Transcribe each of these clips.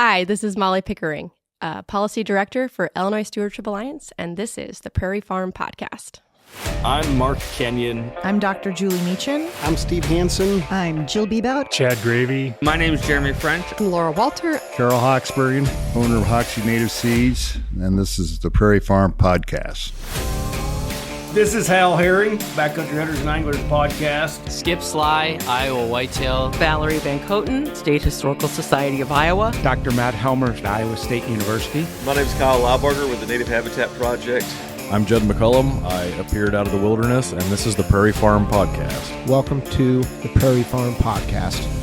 Hi, this is Molly Pickering, Policy Director for Illinois Stewardship Alliance, and this is the Prairie Farm Podcast. I'm Mark Kenyon. I'm Dr. Julie Meechan. I'm Steve Hansen. I'm Jill Bebout. Chad Gravy. My name is Jeremy French. Laura Walter. Carol Hawksbergen, owner of Hoxie Native Seeds, and this is the Prairie Farm Podcast. This is Hal Herring, Backcountry Hunters and Anglers Podcast. Skip Sly, Iowa Whitetail. Valerie Van Coten, State Historical Society of Iowa. Dr. Matt Helmer at Iowa State University. My name is Kyle Laubarger with the Native Habitat Project. I'm Judd McCullum. I appeared out of the wilderness, and this is the Prairie Farm Podcast. Welcome to the Prairie Farm Podcast.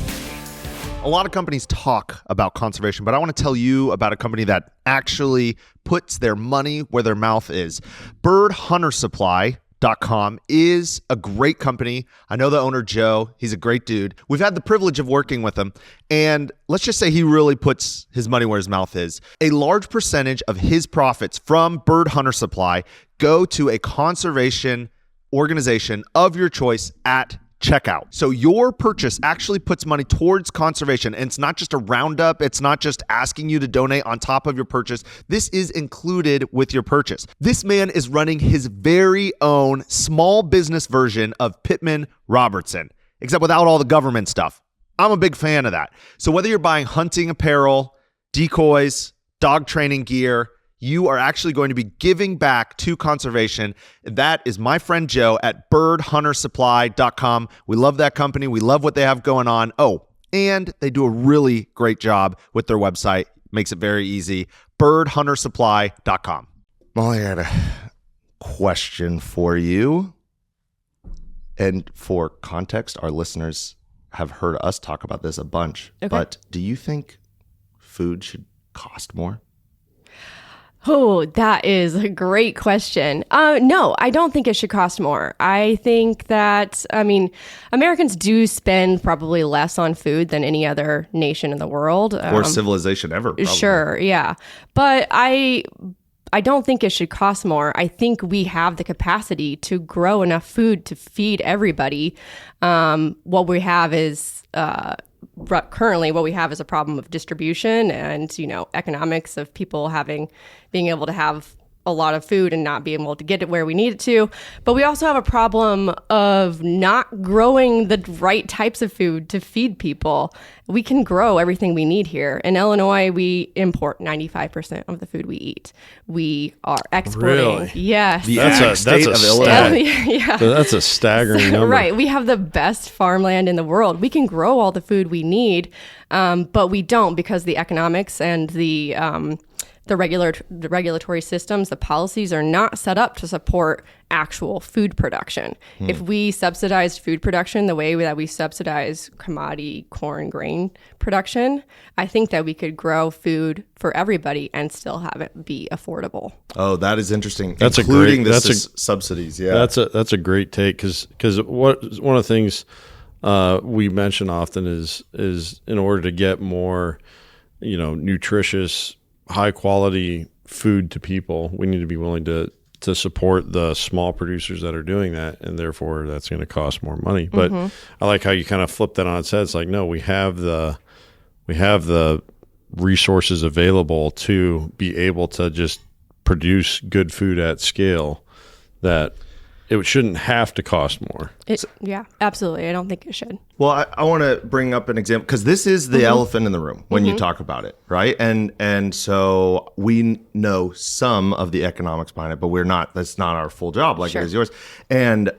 A lot of companies talk about conservation, but I want to tell you about a company that actually puts their money where their mouth is. birdhuntersupply.com is a great company. I know the owner, Joe. He's a great dude. We've had the privilege of working with him, and let's just say he really puts his money where his mouth is. A large percentage of his profits from Bird Hunter Supply go to a conservation organization of your choice at checkout. So your purchase actually puts money towards conservation, and it's not just a roundup. It's not just asking you to donate on top of your purchase. This is included with your purchase. This man is running his very own small business version of Pittman Robertson, except without all the government stuff. I'm a big fan of that. So whether you're buying hunting apparel, decoys, dog training gear, you are actually going to be giving back to conservation. That is my friend Joe at birdhuntersupply.com. We love that company. We love what they have going on. Oh, and they do a really great job with their website. Makes it very easy. birdhuntersupply.com. Molly, I had a question for you. And for context, our listeners have heard us talk about this a bunch. Okay. But do you think food should cost more? Oh, that is a great question. No, I don't think it should cost more. I think that, Americans do spend probably less on food than any other nation in the world. Or civilization ever, probably. Sure, yeah. But I don't think it should cost more. I think we have the capacity to grow enough food to feed everybody. What we have is... currently what we have is a problem of distribution and, economics of people being able to have a lot of food and not being able to get it where we need it to. But we also have a problem of not growing the right types of food to feed people. We can grow everything we need here. In Illinois, we import 95% of the food we eat. We are exporting. Really? Yes. That's a of Illinois. Yeah. That's a staggering number. Right. We have the best farmland in the world. We can grow all the food we need, but we don't because the economics and the regulatory systems, the policies are not set up to support actual food production. If we subsidized food production the way that we subsidize commodity corn grain production, I think that we could grow food for everybody and still have it be affordable. Oh, that is interesting. That's including subsidies. Yeah, that's a great take because one of the things we mention often is in order to get more, nutritious, high quality food to people, we need to be willing to support the small producers that are doing that, and therefore that's going to cost more money. But I like how you kind of flip that on its head. It's like, no, we have the resources available to be able to just produce good food at scale that it shouldn't have to cost more. Yeah, absolutely. I don't think it should. Well, I want to bring up an example because this is the elephant in the room when you talk about it, right? And so we know some of the economics behind it, but that's not our full job like it is yours. And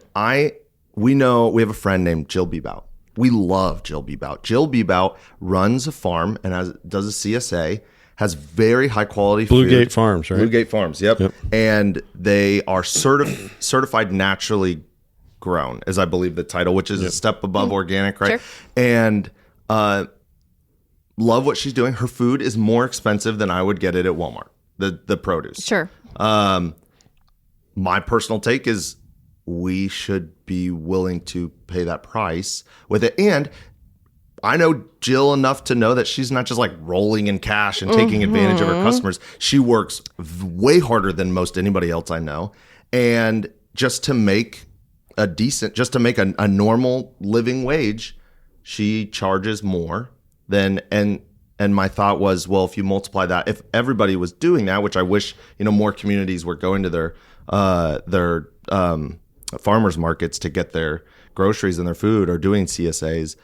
we have a friend named Jill Bebout. We love Jill Bebout. Jill Bebout runs a farm and does a CSA, has very high quality Blue food. Gate Farms, right? Blue Gate Farms, yep. And they are certified naturally grown, is I believe the title, which is a step above organic, right? Sure. And love what she's doing. Her food is more expensive than I would get it at Walmart, the produce. Sure. My personal take is we should be willing to pay that price with it. And I know Jill enough to know that she's not just like rolling in cash and taking advantage of her customers. She works way harder than most anybody else I know. And just to make a normal living wage, she charges more than, and And my thought was, well, if you multiply that, if everybody was doing that, which I wish, more communities were going to their farmers markets to get their groceries and their food, or doing CSAs,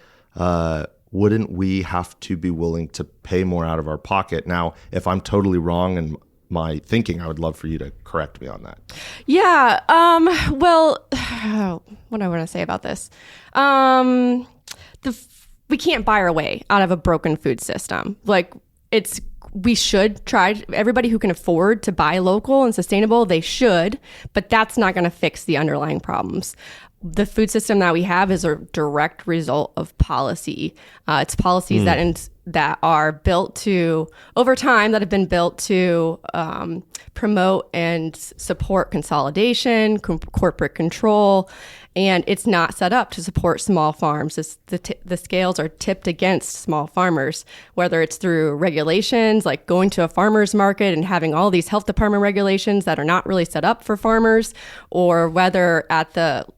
wouldn't we have to be willing to pay more out of our pocket? Now, if I'm totally wrong in my thinking, I would love for you to correct me on that. Yeah. Well, what do I want to say about this? We can't buy our way out of a broken food system. We should try, everybody who can afford to buy local and sustainable, they should, but that's not going to fix the underlying problems. The food system that we have is a direct result of policy. It's policies that are built to, over time, that have been built to promote and support consolidation, corporate control, and it's not set up to support small farms. The scales are tipped against small farmers, whether it's through regulations, like going to a farmer's market and having all these health department regulations that are not really set up for farmers, or whether at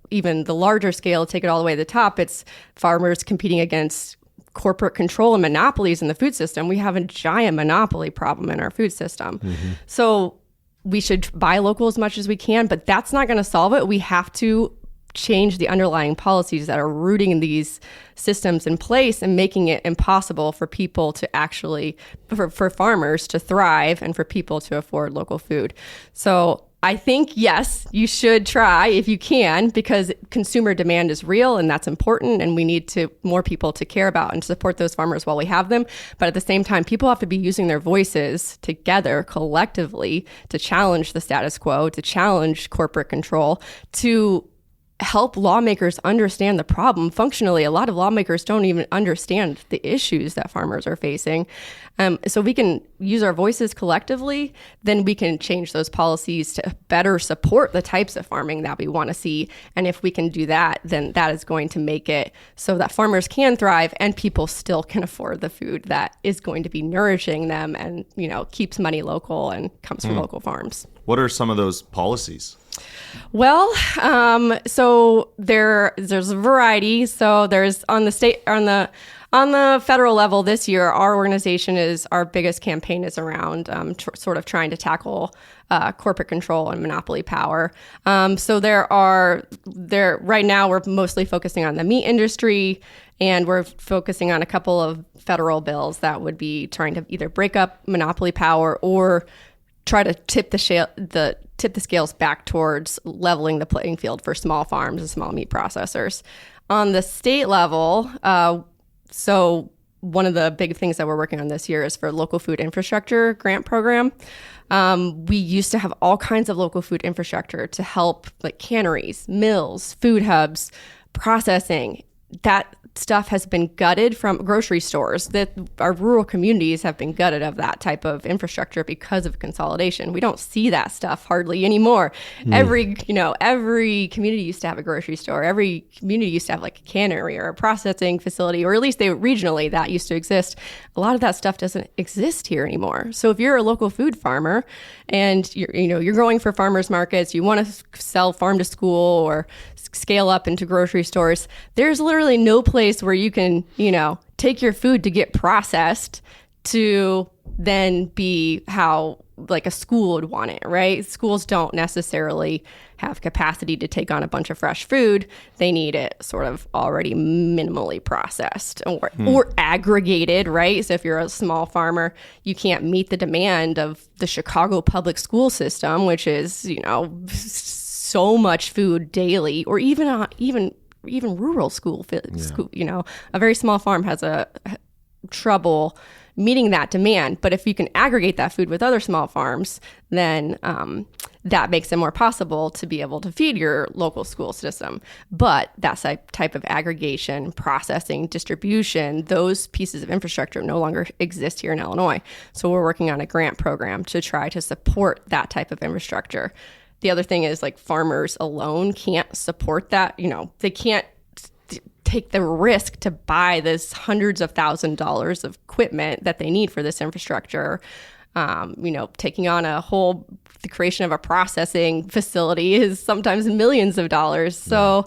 even the larger scale, take it all the way to the top, it's farmers competing against corporate control and monopolies in the food system. We have a giant monopoly problem in our food system. So we should buy local as much as we can, but that's not going to solve it. We have to change the underlying policies that are rooting these systems in place and making it impossible for people to actually, for farmers to thrive and for people to afford local food. So I think, yes, you should try if you can, because consumer demand is real and that's important, and we need more people to care about and support those farmers while we have them. But at the same time, people have to be using their voices together collectively to challenge the status quo, to challenge corporate control, to help lawmakers understand the problem. Functionally, a lot of lawmakers don't even understand the issues that farmers are facing. So we can use our voices collectively, then we can change those policies to better support the types of farming that we want to see. And if we can do that, then that is going to make it so that farmers can thrive and people still can afford the food that is going to be nourishing them and, keeps money local and comes from local farms. What are some of those policies? Well, so there's a variety. So there's on the federal level this year, our biggest campaign is around sort of trying to tackle corporate control and monopoly power. So right now we're mostly focusing on the meat industry, and we're focusing on a couple of federal bills that would be trying to either break up monopoly power or try to tip the scales back towards leveling the playing field for small farms and small meat processors. On the state level, so one of the big things that we're working on this year is for local food infrastructure grant program. We used to have all kinds of local food infrastructure to help, like canneries, mills, food hubs, processing. That stuff has been gutted from grocery stores. That our rural communities have been gutted of that type of infrastructure because of consolidation. We don't see that stuff hardly anymore. Every community used to have a grocery store. Every community used to have like a cannery or a processing facility, or at least regionally that used to exist. A lot of that stuff doesn't exist here anymore. So if you're a local food farmer and you're going for farmers markets, you want to sell farm to school or scale up into grocery stores, there's literally no place where you can, take your food to get processed to then be how like a school would want it, right? Schools don't necessarily have capacity to take on a bunch of fresh food. They need it sort of already minimally processed or aggregated, right? So if you're a small farmer, you can't meet the demand of the Chicago public school system, which is, so much food daily, or even rural school, a very small farm has a trouble meeting that demand. But if you can aggregate that food with other small farms, then that makes it more possible to be able to feed your local school system. But that type of aggregation, processing, distribution, those pieces of infrastructure no longer exist here in Illinois. So we're working on a grant program to try to support that type of infrastructure. The other thing is, like, farmers alone can't support that. They can't take the risk to buy this hundreds of $1,000s of equipment that they need for this infrastructure. Taking on the creation of a processing facility is sometimes millions of dollars. So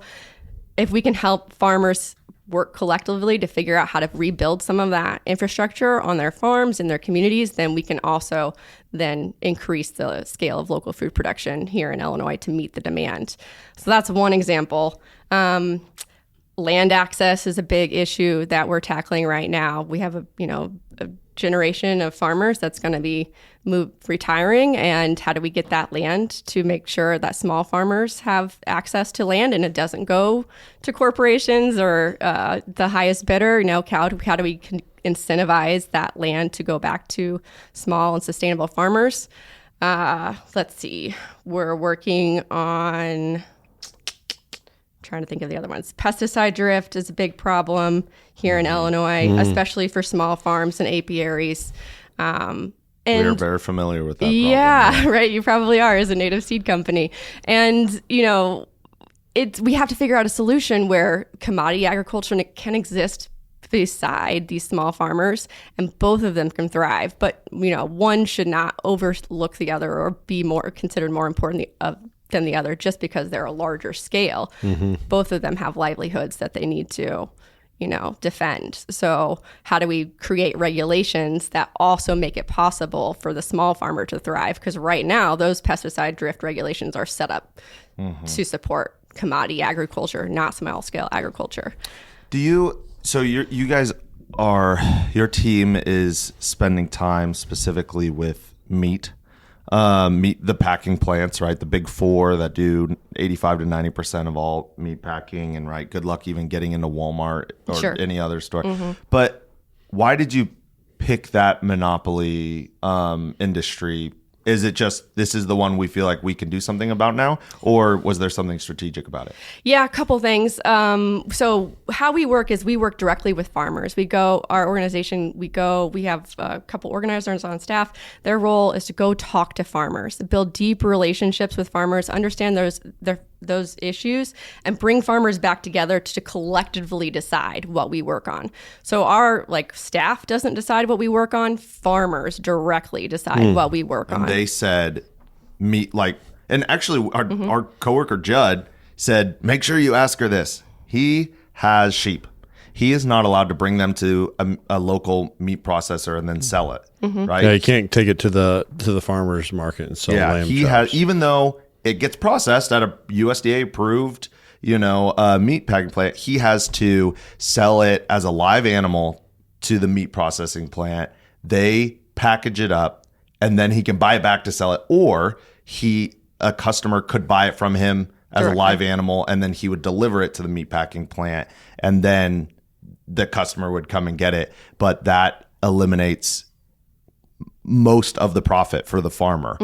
if we can help farmers work collectively to figure out how to rebuild some of that infrastructure on their farms and their communities, then we can also then increase the scale of local food production here in Illinois to meet the demand. So that's one example. Land access is a big issue that we're tackling right now. We have a generation of farmers that's going to be retiring, and how do we get that land to make sure that small farmers have access to land and it doesn't go to corporations or the highest bidder? How do we incentivize that land to go back to small and sustainable farmers? Let's see. We're working on... trying to think of the other ones. Pesticide drift is a big problem here in Illinois, especially for small farms and apiaries. We're very familiar with that problem. Yeah, right. You probably are as a native seed company. And, we have to figure out a solution where commodity agriculture can exist beside these small farmers, and both of them can thrive. But, one should not overlook the other or be considered more important than the other just because they're a larger scale. Both of them have livelihoods that they need to, defend. So how do we create regulations that also make it possible for the small farmer to thrive? Because right now, those pesticide drift regulations are set up to support commodity agriculture, not small scale agriculture. So you guys your team is spending time specifically with meat, the packing plants, right? The big four that do 85 to 90% of all meat packing, and right, good luck even getting into Walmart or any other store. But why did you pick that monopoly industry? Is it just this is the one we feel like we can do something about now, or was there something strategic about it? Yeah, a couple things. So how we work is we work directly with farmers. We have a couple organizers on staff. Their role is to go talk to farmers, build deep relationships with farmers, understand those issues, and bring farmers back together to collectively decide what we work on. So our staff doesn't decide what we work on. Farmers directly decide what we work on. They said meat, and actually our coworker Judd said, make sure you ask her this. He has sheep. He is not allowed to bring them to a local meat processor and then sell it. Right? Yeah, you can't take it to the farmer's market and sell lamb chops. Has, even though it gets processed at a USDA approved, meat packing plant, he has to sell it as a live animal to the meat processing plant. They package it up, and then he can buy it back to sell it, or a customer could buy it from him as a live animal, and then he would deliver it to the meat packing plant, and then the customer would come and get it. But that eliminates most of the profit for the farmer,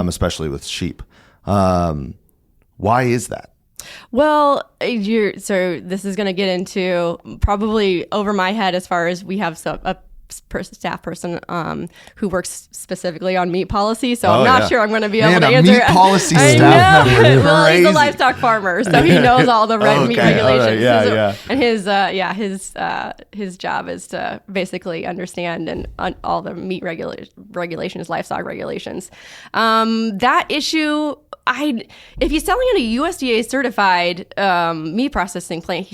especially with sheep. Why is that? Well, so this is going to get into probably over my head as far as we have a staff person who works specifically on meat policy, so I'm not sure I'm going to be able to answer. Meat policy staff member. Well, he's a livestock farmer, so he knows all the meat regulations. And his job is to basically understand all the meat regulations, livestock regulations. That issue, if he's selling in a USDA certified meat processing plant,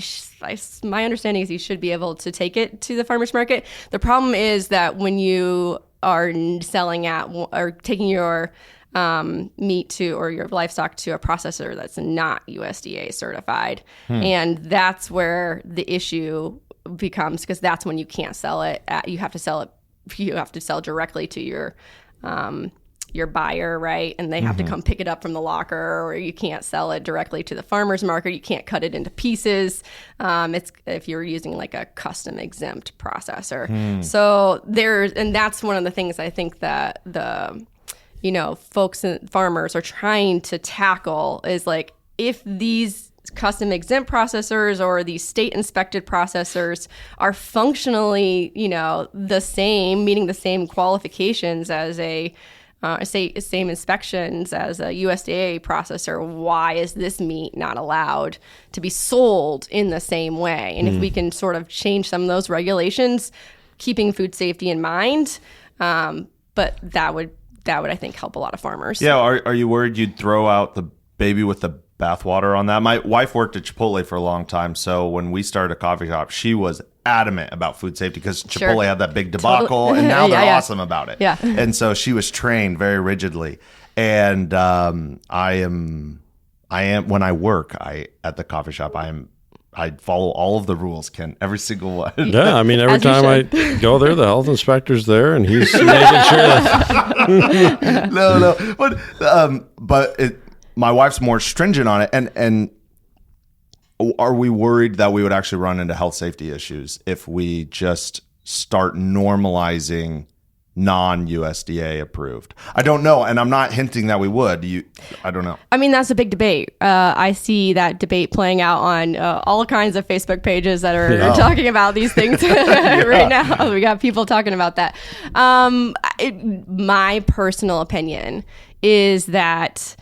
my understanding is he should be able to take it to the farmer's market. The problem is that when you are selling at or taking your meat or your livestock to a processor that's not USDA certified, and that's where the issue becomes, because that's when you can't sell it. You have to sell directly to your buyer, right? And they have to come pick it up from the locker, or you can't sell it directly to the farmer's market. You can't cut it into pieces. It's if you're using a custom exempt processor. So and that's one of the things I think that the folks and farmers are trying to tackle is if these custom exempt processors or these state inspected processors are functionally, the same, meeting the same qualifications as same inspections as a USDA processor, why is this meat not allowed to be sold in the same way? And if we can sort of change some of those regulations, keeping food safety in mind, that would I think help a lot of farmers. Yeah, are you worried you'd throw out the baby with the bathwater on that. My wife worked at Chipotle for a long time, so when we started a coffee shop, she was adamant about food safety because Chipotle had that big debacle, and now they're awesome about it. Yeah. And so she was trained very rigidly. And I am when I work at the coffee shop, I follow all of the rules, Ken, every single one. Yeah, I mean, every time I go there, the health inspector's there, and he's making sure that. No, but my wife's more stringent on it, and are we worried that we would actually run into health safety issues if we just start normalizing non-USDA approved? I don't know, and I'm not hinting that we would. I don't know. I mean, that's a big debate. I see that debate playing out on all kinds of Facebook pages that are talking about these things right now. We got people talking about that. My personal opinion is that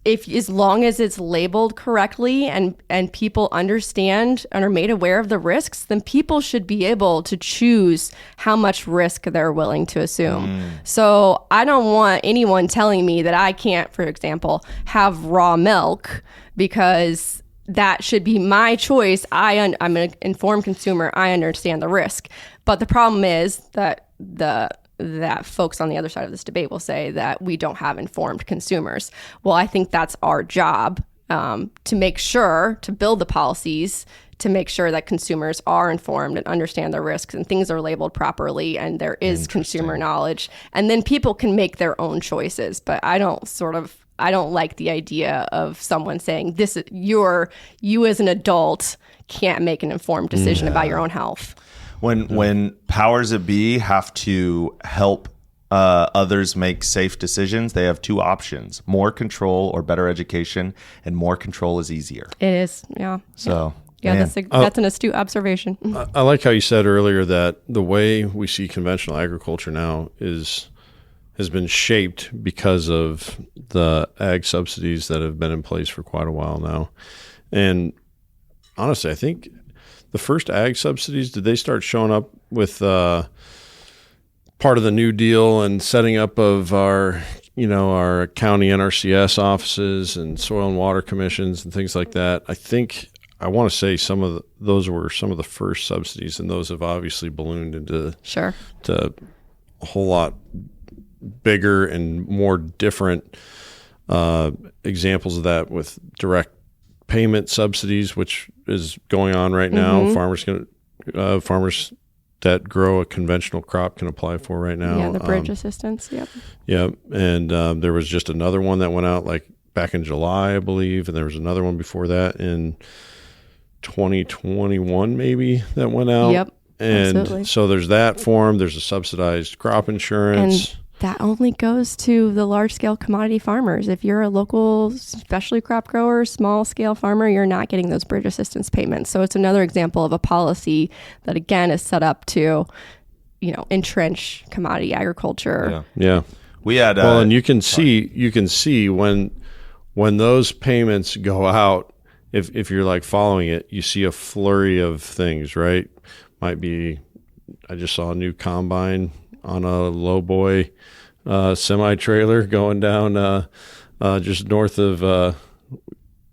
as long as it's labeled correctly and people understand and are made aware of the risks, then people should be able to choose how much risk they're willing to assume. So I don't want anyone telling me that I can't, for example, have raw milk, because that should be my choice. I'm an informed consumer. I understand the risk. But the problem is that that folks on the other side of this debate will say that we don't have informed consumers. Well, I think that's our job, to make sure, to build the policies, to make sure that consumers are informed and understand the risks and things are labeled properly and there is consumer knowledge. And then people can make their own choices. But I don't like the idea of someone saying you as an adult can't make an informed decision about your own health. When powers that be have to help others make safe decisions, they have two options: more control or better education, and more control is easier. It is, yeah. So, that's an astute observation. I like how you said earlier that the way we see conventional agriculture now has been shaped because of the ag subsidies that have been in place for quite a while now. And honestly, I think the first ag subsidies, did they start showing up with part of the New Deal and setting up of our county NRCS offices and soil and water commissions and things like that? I want to say those were some of the first subsidies, and those have obviously ballooned into to a whole lot bigger and more different examples of that with direct payment subsidies, which is going on right now. Farmers that grow a conventional crop can apply for right now. Yeah, the bridge assistance. Yep. Yeah, and there was just another one that went out like back in July, I believe, and there was another one before that in 2021 maybe that went out. Yep. And absolutely. So there's that form. There's a subsidized crop insurance. And that only goes to the large-scale commodity farmers. If you're a local specialty crop grower, small-scale farmer, you're not getting those bridge assistance payments. So it's another example of a policy that, again, is set up to, entrench commodity agriculture. Yeah. We had and you can see when those payments go out, if you're like following it, you see a flurry of things, right? Might be, I just saw a new combine on a lowboy semi-trailer going down just north of,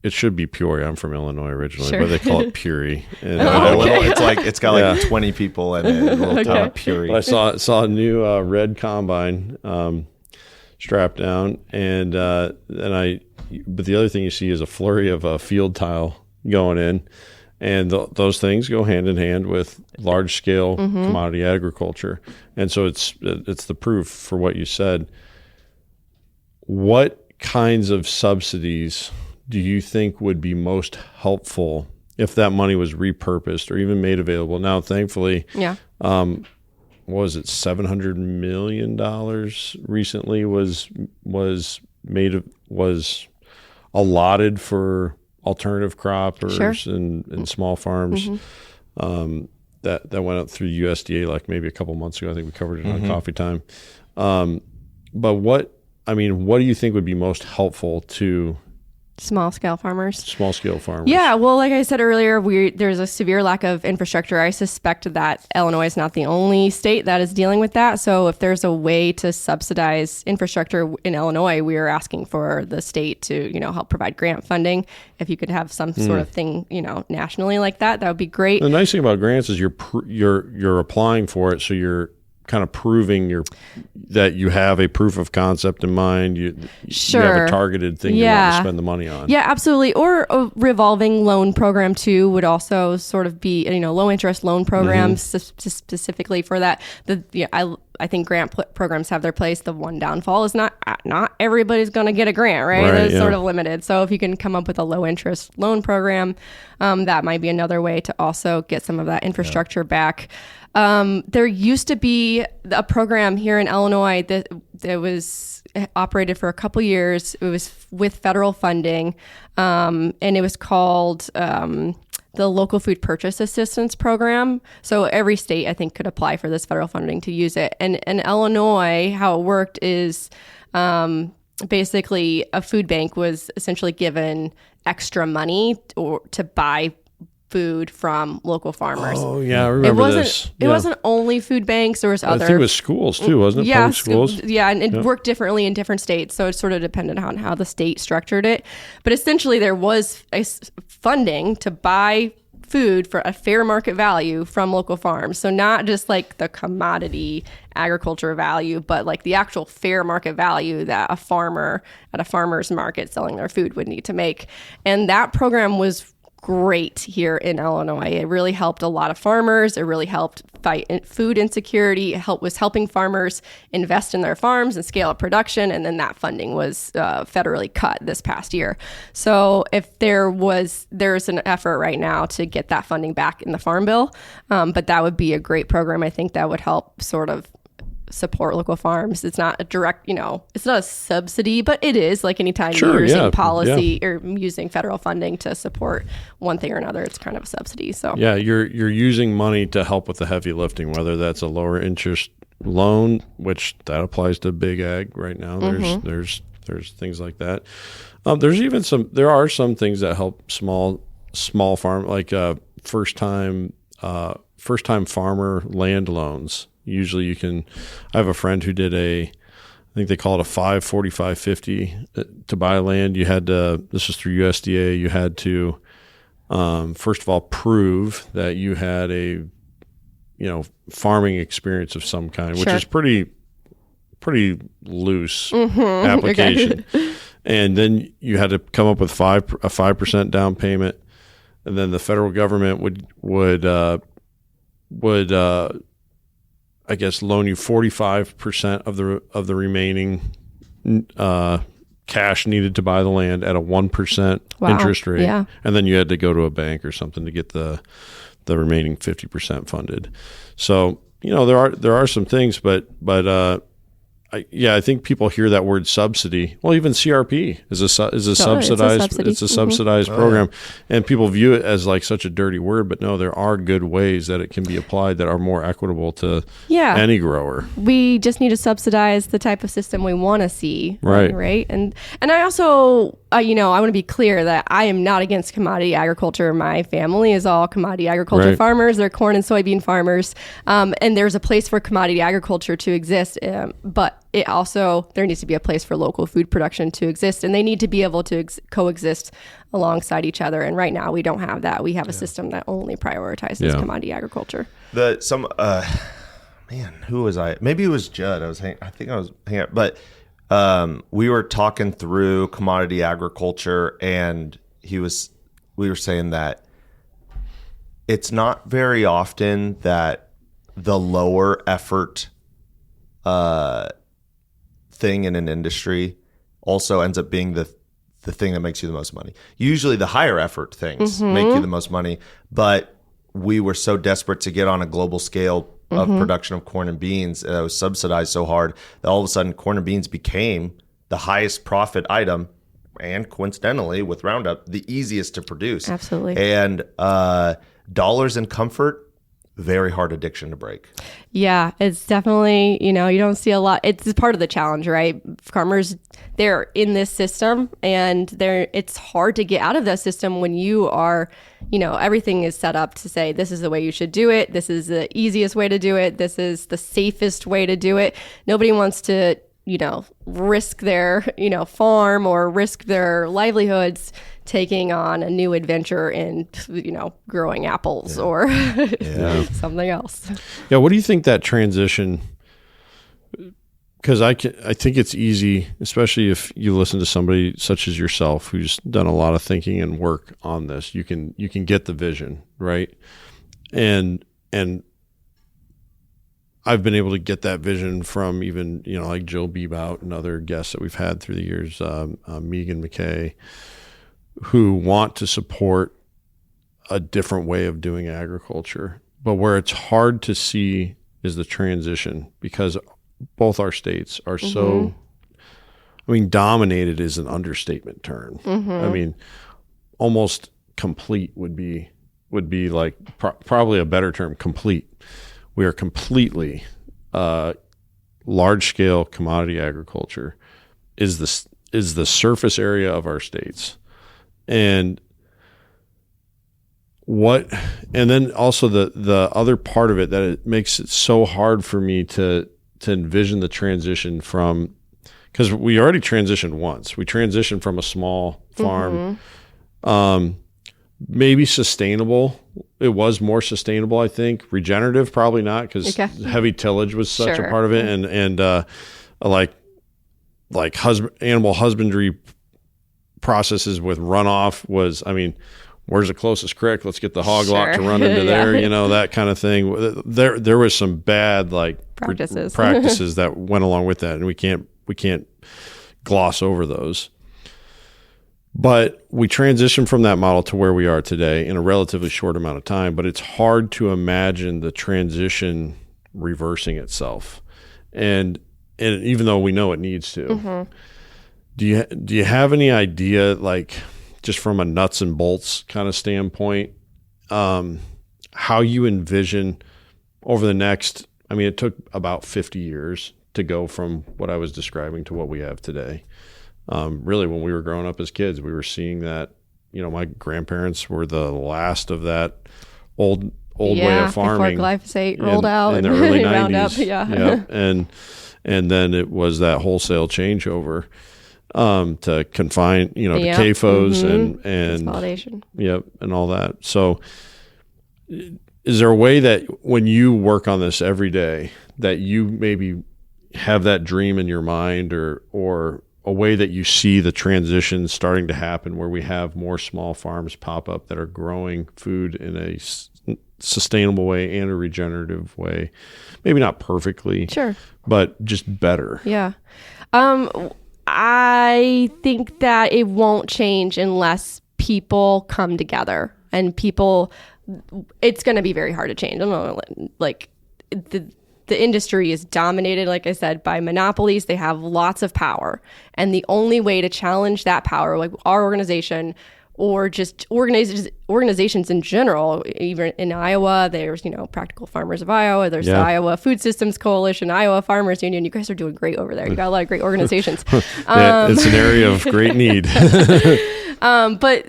it should be Peoria. I'm from Illinois originally, but they call it Peorie. And, it's got like 20 people in it, a little town of Peorie. But I saw a new red combine strapped down, but the other thing you see is a flurry of field tile going in. And those things go hand in hand with large-scale commodity agriculture. And so it's the proof for what you said. What kinds of subsidies do you think would be most helpful if that money was repurposed or even made available? Now, thankfully, what was it, $700 million recently was allotted for alternative croppers and small farms. That went out through USDA like maybe a couple months ago. I think we covered it on Coffee Time. But what do you think would be most helpful to Small scale farmers. Small scale farmers. Yeah, well, like I said earlier, there's a severe lack of infrastructure. I suspect that Illinois is not the only state that is dealing with that. So if there's a way to subsidize infrastructure in Illinois, we are asking for the state to, help provide grant funding. If you could have some sort of thing, nationally like that, that would be great. The nice thing about grants is you're applying for it, so you're kind of proving that you have a proof of concept in mind. You have a targeted thing you want to spend the money on. Yeah, absolutely. Or a revolving loan program too would also sort of be, low interest loan programs specifically for that. I think grant programs have their place. The one downfall is not everybody's going to get a grant, right? It's sort of limited. So if you can come up with a low interest loan program, that might be another way to also get some of that infrastructure back. There used to be a program here in Illinois that was operated for a couple years. It was with federal funding, and it was called the Local Food Purchase Assistance Program. So every state, I think, could apply for this federal funding to use it. And in Illinois, how it worked is basically a food bank was essentially given extra money to buy food from local farmers. Oh yeah, I remember this. It wasn't only food banks. There was other. I think it was schools too, wasn't it? Yeah, Public schools. Yeah, and it worked differently in different states, so it sort of depended on how the state structured it. But essentially, there was funding to buy food for a fair market value from local farms. So not just like the commodity agriculture value, but like the actual fair market value that a farmer at a farmer's market selling their food would need to make. And that program was great here in Illinois. It really helped a lot of farmers. It really helped fight food insecurity. It was helping farmers invest in their farms and scale up production. And then that funding was federally cut this past year. So if there's an effort right now to get that funding back in the Farm Bill, but that would be a great program. I think that would help sort of support local farms. It's not a direct, it's not a subsidy, but it is like anytime you're using policy or using federal funding to support one thing or another, it's kind of a subsidy. So yeah, you're using money to help with the heavy lifting, whether that's a lower interest loan, which that applies to big ag right now. There's things like that. There are some things that help small farm, like first time farmer land loans. Usually I have a friend who did I think they call it a 545-50 to buy land. This was through USDA. You had to, first of all, prove that you had a, farming experience of some kind, which is pretty loose application. Okay. And then you had to come up with a 5% down payment. And then the federal government would I guess loan you 45% of the remaining cash needed to buy the land at a 1% interest rate, and then you had to go to a bank or something to get the remaining 50% funded. So there are some things, but I think people hear that word subsidy. Well, even CRP is a subsidized. It's a subsidized program, and people view it as like such a dirty word. But no, there are good ways that it can be applied that are more equitable to any grower. We just need to subsidize the type of system we want to see, right? And I also, I want to be clear that I am not against commodity agriculture. My family is all commodity agriculture farmers. They're corn and soybean farmers, and there's a place for commodity agriculture to exist, but there needs to be a place for local food production to exist, and they need to be able to coexist alongside each other. And right now we don't have that. We have a system that only prioritizes commodity agriculture. Who was I? Maybe it was Judd. I think I was hanging out, but we were talking through commodity agriculture, and we were saying that it's not very often that the lower effort thing in an industry also ends up being the thing that makes you the most money. Usually the higher effort things make you the most money, but we were so desperate to get on a global scale of production of corn and beans that was subsidized so hard that all of a sudden corn and beans became the highest profit item, and coincidentally with Roundup, the easiest to produce. Absolutely. And dollars and comfort very hard addiction to break. Yeah, it's definitely, you don't see a lot. It's part of the challenge, right? Farmers, they're in this system and it's hard to get out of that system when you are, everything is set up to say, this is the way you should do it. This is the easiest way to do it. This is the safest way to do it. Nobody wants to, risk their, farm or risk their livelihoods taking on a new adventure in, growing apples or something else. Yeah. What do you think that transition, because I think it's easy, especially if you listen to somebody such as yourself, who's done a lot of thinking and work on this, you can get the vision, right? And I've been able to get that vision from even, like Joe Bebout and other guests that we've had through the years, Megan McKay, who want to support a different way of doing agriculture. But where it's hard to see is the transition, because both our states are so, dominated is an understatement term. Almost complete would be like probably a better term, complete. We are completely large-scale commodity agriculture is the surface area of our states, and then also the other part of it that it makes it so hard for me to envision the transition from, because we already transitioned once. We transitioned from a small farm, maybe sustainable. It was more sustainable, I think. Regenerative, probably not, because heavy tillage was such a part of it, and animal husbandry processes with runoff was. Where's the closest creek? Let's get the hog lot to run into there. That kind of thing. There was some bad practices that went along with that, and we can't gloss over those. But we transitioned from that model to where we are today in a relatively short amount of time, but it's hard to imagine the transition reversing itself. And even though we know it needs to, do you have any idea, like just from a nuts and bolts kind of standpoint, how you envision over the next, it took about 50 years to go from what I was describing to what we have today. Really, when we were growing up as kids, we were seeing that, my grandparents were the last of that old way of farming. Before glyphosate rolled out in the early 90s. Roundup, Yep. And then it was that whole-sale changeover to confine, to CAFOs and consolidation. Yep, and all that. So is there a way that when you work on this every day that you maybe have that dream in your mind or a way that you see the transition starting to happen where we have more small farms pop up that are growing food in a sustainable way and a regenerative way? Maybe not perfectly, but just better. Yeah. I think that it won't change unless people come together and it's going to be very hard to change. I don't know, like the industry is dominated, like I said, by monopolies. They have lots of power. And the only way to challenge that power, like our organization or just organizations in general, even in Iowa, there's, Practical Farmers of Iowa, there's the Iowa Food Systems Coalition, Iowa Farmers Union. You guys are doing great over there. You got a lot of great organizations. It's an area of great need. But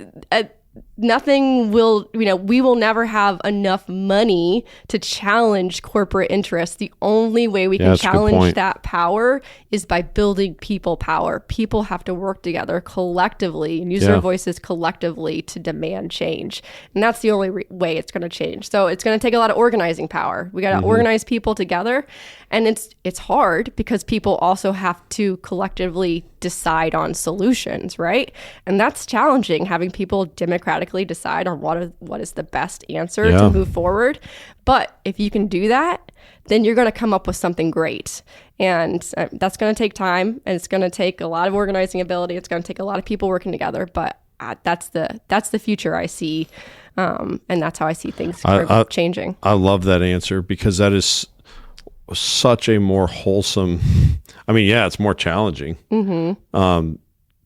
nothing will, we will never have enough money to challenge corporate interests. The only way we can challenge that power is by building people power. People have to work together collectively and use their voices collectively to demand change. And that's the only way it's going to change. So it's going to take a lot of organizing power. We got to organize people together. And it's hard because people also have to collectively decide on solutions, right? And that's challenging, having people democratically decide on what is the best answer to move forward. But if you can do that, then you're going to come up with something great. And that's going to take time, and it's going to take a lot of organizing ability. It's going to take a lot of people working together, but that's the future I see. And that's how I see things changing. I love that answer, because that is such a more wholesome, it's more challenging,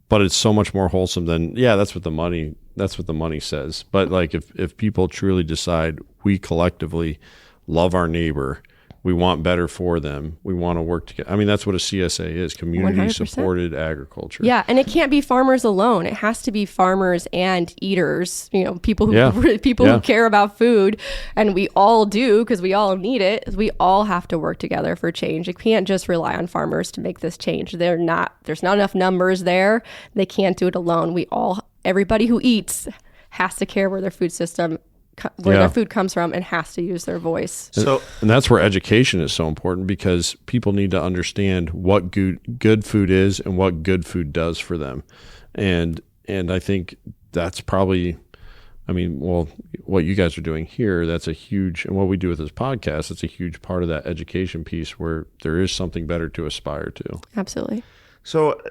but it's so much more wholesome than, that's what the money says. But like if people truly decide, we collectively love our neighbor. We want better for them. We want to work together. I mean, that's what a CSA is, community-supported agriculture. Yeah, and it can't be farmers alone. It has to be farmers and eaters, people who care about food, and we all do because we all need it. We all have to work together for change. It can't just rely on farmers to make this change. There's not enough numbers there. They can't do it alone. Everybody who eats has to care where their food system their food comes from and has to use their voice. And that's where education is so important, because people need to understand what good food is and what good food does for them. And I think that's probably, what you guys are doing here, that's a huge, and what we do with this podcast, it's a huge part of that education piece where there is something better to aspire to. Absolutely. So,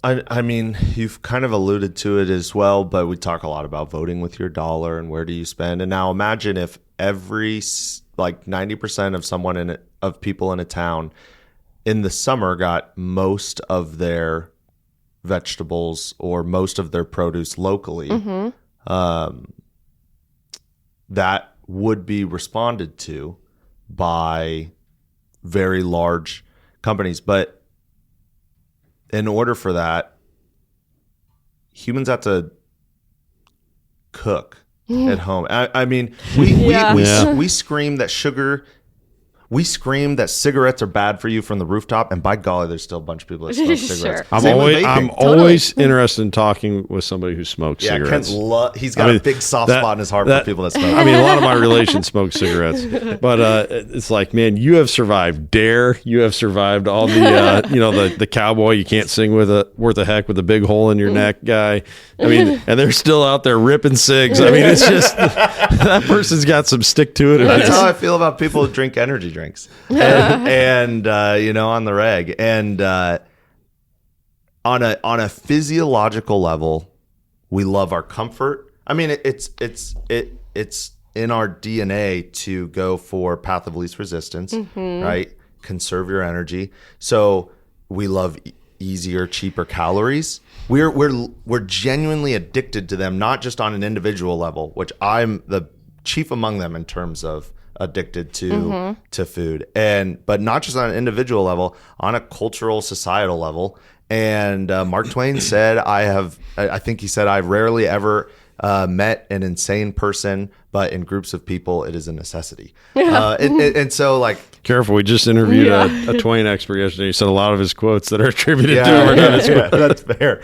I mean, you've kind of alluded to it as well, but we talk a lot about voting with your dollar and where do you spend. And now imagine if every 90% of people in a town in the summer got most of their vegetables or most of their produce locally. Mm-hmm. That would be responded to by very large companies, but in order for that, humans have to cook at home. I mean, we scream that cigarettes are bad for you from the rooftop, and by golly, there's still a bunch of people that smoke cigarettes. I'm always interested in talking with somebody who smokes cigarettes. He's got a big soft spot in his heart for people that smoke. I mean, a lot of my relations smoke cigarettes, but it's like, man, you have survived Dare. You have survived all the the cowboy you can't sing worth a heck with a big hole in your neck guy. I mean, and they're still out there ripping cigs. I mean, it's just that person's got some stick to it. That's how I feel about people who drink energy drinks and on the reg, and on a physiological level, we love our comfort. I mean, it's in our DNA to go for path of least resistance, right? Conserve your energy. So we love easier, cheaper calories. We're genuinely addicted to them, not just on an individual level, which I'm the chief among them in terms of addicted to food, but not just on an individual level, on a cultural, societal level. And Mark Twain said, I think he said, I've rarely ever met an insane person, but in groups of people, it is a necessity. And so, like, careful, we just interviewed a Twain expert yesterday. He said a lot of his quotes that are attributed to him are not his quotes. That's fair.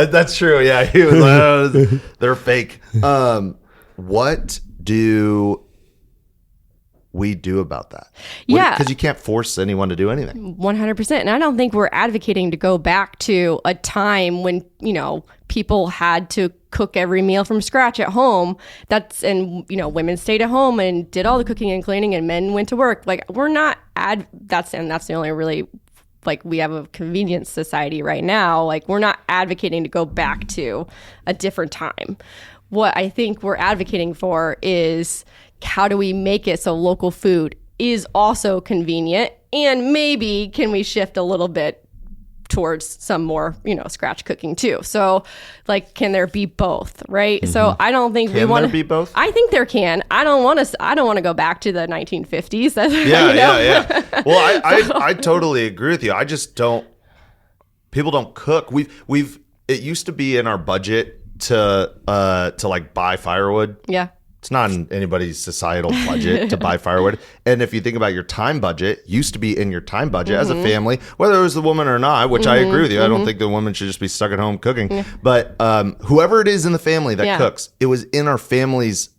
That's true. Yeah, he was like, oh, they're fake. What do we do about that? Because you can't force anyone to do anything. 100%. And I don't think we're advocating to go back to a time when, people had to cook every meal from scratch at home. Women stayed at home and did all the cooking and cleaning, and men went to work. Like, we're not that's the only really, like, we have a convenience society right now. Like, we're not advocating to go back to a different time. What I think we're advocating for is, how do we make it so local food is also convenient, and maybe can we shift a little bit towards some more, scratch cooking too. So, like, can there be both, right? Mm-hmm. So I don't think we want to be both. I think there can. I don't want to go back to the 1950s. Yeah. Well, I totally agree with you. I just don't. People don't cook. It used to be in our budget to like buy firewood. Yeah. It's not in anybody's societal budget to buy firewood. And if you think about your time budget, used to be in your time budget as a family, whether it was the woman or not, which I agree with you. I don't think the woman should just be stuck at home cooking. Yeah. But whoever it is in the family that cooks, it was in our family's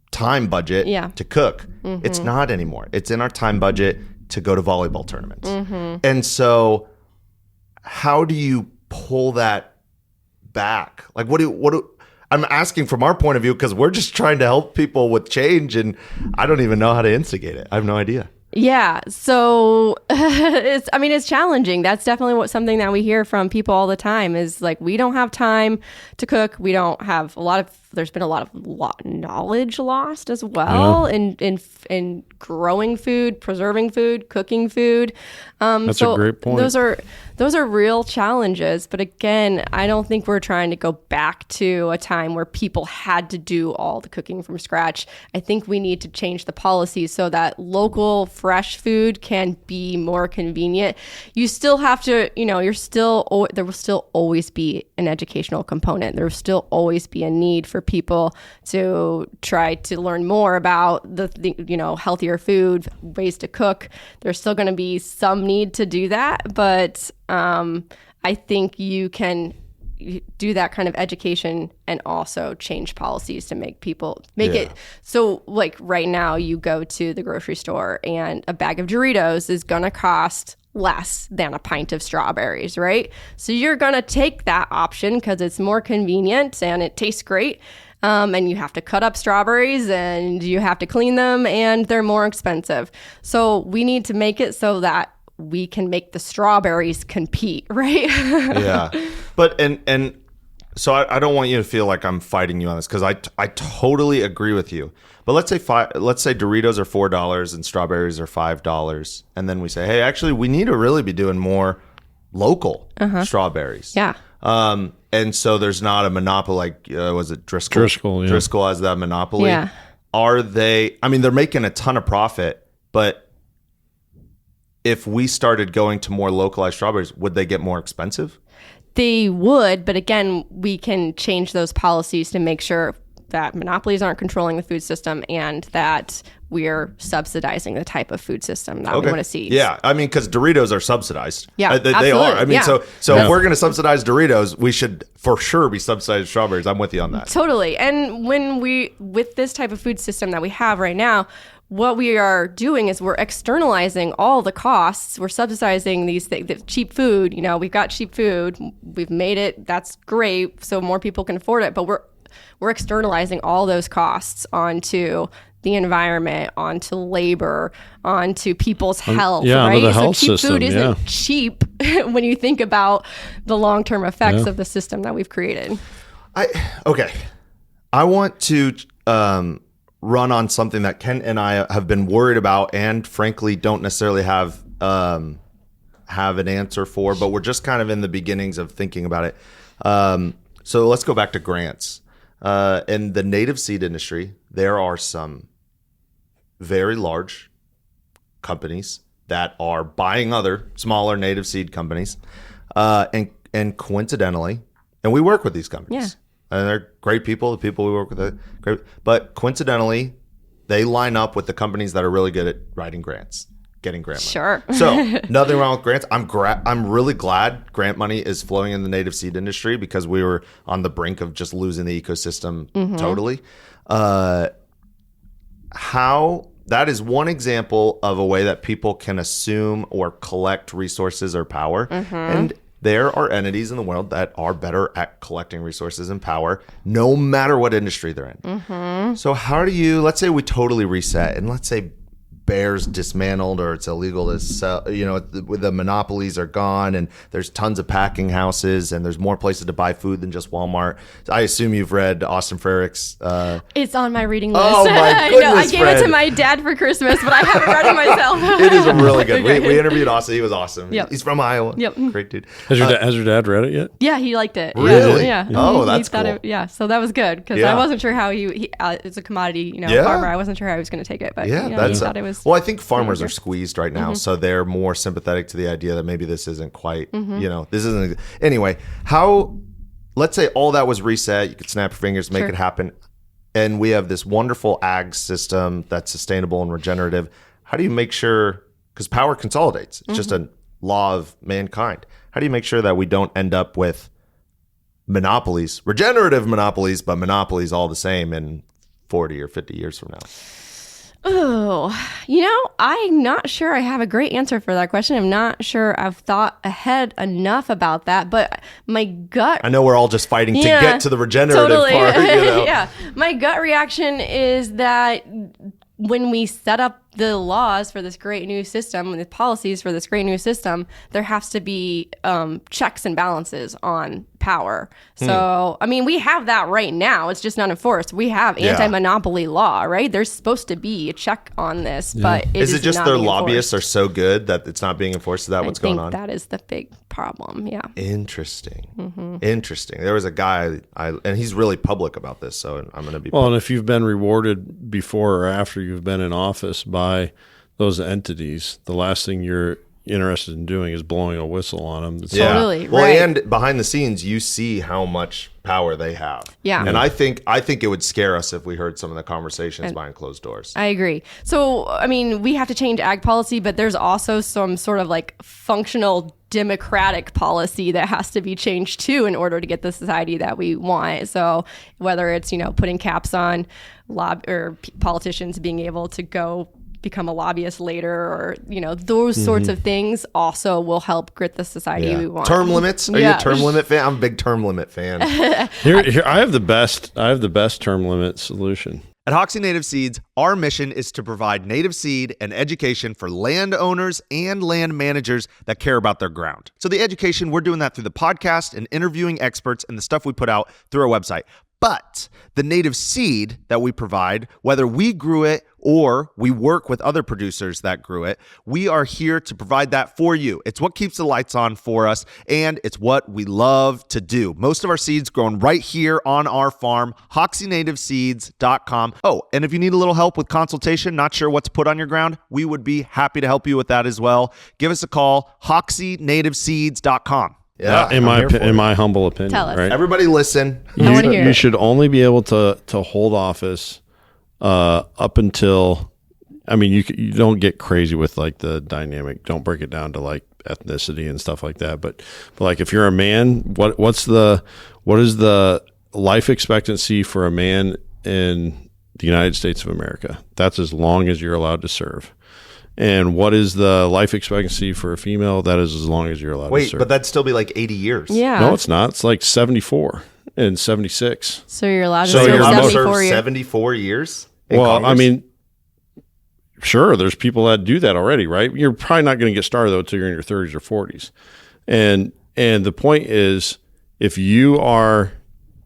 time budget to cook. Mm-hmm. It's not anymore. It's in our time budget to go to volleyball tournaments. Mm-hmm. And so how do you pull that back? Like, what do I'm asking from our point of view, because we're just trying to help people with change, and I don't even know how to instigate it. I have no idea. Yeah. So it's challenging. That's definitely something that we hear from people all the time is, like, we don't have time to cook. We don't have a lot of there's been a lot of knowledge lost as well in growing food, preserving food, cooking food. That's a great point. Those are real challenges. But again, I don't think we're trying to go back to a time where people had to do all the cooking from scratch. I think we need to change the policies so that local fresh food can be more convenient. You still have to, there will still always be an educational component. There will still always be a need for people to try to learn more about the healthier food, ways to cook. There's still going to be some need to do that, but I think you can do that kind of education and also change policies to make it so, like, right now you go to the grocery store and a bag of Doritos is going to cost less than a pint of strawberries, right? So you're going to take that option because it's more convenient and it tastes great. And you have to cut up strawberries and you have to clean them and they're more expensive. So we need to make it so that we can make the strawberries compete, right? Yeah. But, and so I don't want you to feel like I'm fighting you on this because I totally agree with you. But let's say Doritos are $4 and strawberries are $5. And then we say, hey, actually, we need to really be doing more local strawberries. Yeah. And so there's not a monopoly like, was it Driscoll? Driscoll, yeah. Driscoll has that monopoly. Yeah. They're making a ton of profit, but if we started going to more localized strawberries, would they get more expensive? They would, but again, we can change those policies to make sure that monopolies aren't controlling the food system and that we're subsidizing the type of food system that we want to see. Yeah, because Doritos are subsidized. Yeah, they are. So Yeah. if we're going to subsidize Doritos, we should for sure be subsidizing strawberries. I'm with you on that. Totally. And with this type of food system that we have right now, what we are doing is we're externalizing all the costs. We're subsidizing the cheap food. We've got cheap food. We've made it. That's great. So more people can afford it. But we're externalizing all those costs onto the environment, onto labor, onto people's health. Right? The health so cheap system, food isn't cheap when you think about the long-term effects of the system that we've created. I want to run on something that Kent and I have been worried about and frankly don't necessarily have an answer for, but we're just kind of in the beginnings of thinking about it. So let's go back to grants. In the native seed industry, there are some very large companies that are buying other smaller native seed companies. And coincidentally, and we work with these companies. Yeah. And they're great people. The people we work with are great. But coincidentally, they line up with the companies that are really good at writing grants, getting grant money. Sure. So nothing wrong with grants. I'm really glad grant money is flowing in the native seed industry because we were on the brink of just losing the ecosystem totally. That is one example of a way that people can assume or collect resources or power. And there are entities in the world that are better at collecting resources and power, no matter what industry they're in. So how do let's say we totally reset and let's say Bear's dismantled or it's illegal to sell, the monopolies are gone and there's tons of packing houses and there's more places to buy food than just Walmart. I assume you've read Austin Frericks. It's on my reading list. Oh my goodness, I gave it to my dad for Christmas, but I haven't read it myself. It is really good. We interviewed Austin. He was awesome. Yep. He's from Iowa. Yep. Great dude. Has your dad read it yet? Yeah, he liked it. Really? Yeah. Oh, He that's thought cool. So that was good because I wasn't sure how he it's a commodity, farmer. I wasn't sure how he was going to take it, but he thought it was. Well, I think farmers are squeezed right now, so they're more sympathetic to the idea that maybe this isn't quite, this isn't. Anyway, let's say all that was reset, you could snap your fingers, make it happen, and we have this wonderful ag system that's sustainable and regenerative. How do you make sure, because power consolidates, it's just a law of mankind. How do you make sure that we don't end up with monopolies, regenerative monopolies, but monopolies all the same in 40 or 50 years from now? Oh, I'm not sure I have a great answer for that question. I'm not sure I've thought ahead enough about that, but my gut... I know we're all just fighting to get to the regenerative part. Yeah. My gut reaction is that when we set up the laws for this great new system and the policies for this great new system, there has to be checks and balances on power. So, I mean, we have that right now. It's just not enforced. We have anti-monopoly law, right? There's supposed to be a check on this, but is it just not their being lobbyists enforced. are so good that it's not being enforced? Is that what's going on? That is the big problem. Yeah. Interesting. Interesting. There was a guy, and he's really public about this, so I'm going to be. Well, and if you've been rewarded before or after you've been in office by those entities, the last thing you're interested in doing is blowing a whistle on them. Totally. Well, right. and behind the scenes, you see how much power they have. Yeah. And I think it would scare us if we heard some of the conversations behind closed doors. I agree. So, I mean, we have to change ag policy, but there's also some sort of like functional democratic policy that has to be changed too in order to get the society that we want. So whether it's, putting caps on politicians being able to go become a lobbyist later, or those sorts of things also will help grit the society we want. Term limits? Are you a term limit fan? I'm a big term limit fan. Here, I have the best term limit solution. At Hoxie Native Seeds, our mission is to provide native seed and education for landowners and land managers that care about their ground. So the education, we're doing that through the podcast and interviewing experts and the stuff we put out through our website. But the native seed that we provide, whether we grew it or we work with other producers that grew it, we are here to provide that for you. It's what keeps the lights on for us, and it's what we love to do. Most of our seeds grown right here on our farm, HoxieNativeSeeds.com. Oh, and if you need a little help with consultation, not sure what to put on your ground, we would be happy to help you with that as well. Give us a call, HoxieNativeSeeds.com. Yeah, in my humble opinion, Tell us. right? Everybody listen. I wanna hear You it. should only be able to hold office up until, I mean, you don't get crazy with like the dynamic. Don't break it down to like ethnicity and stuff like that. But like if you're a man, what is the life expectancy for a man in the United States of America? That's as long as you're allowed to serve. And what is the life expectancy for a female? That is as long as you're allowed to serve. Wait, but that'd still be like 80 years. Yeah. No, it's not. It's like 74 and 76. So you're allowed to So serve you're allowed to 74 serve years. 74 years? in Well, Congress? I mean, sure, there's people that do that already, right? You're probably not going to get started though until you're in your 30s or 40s. And the point is, if you are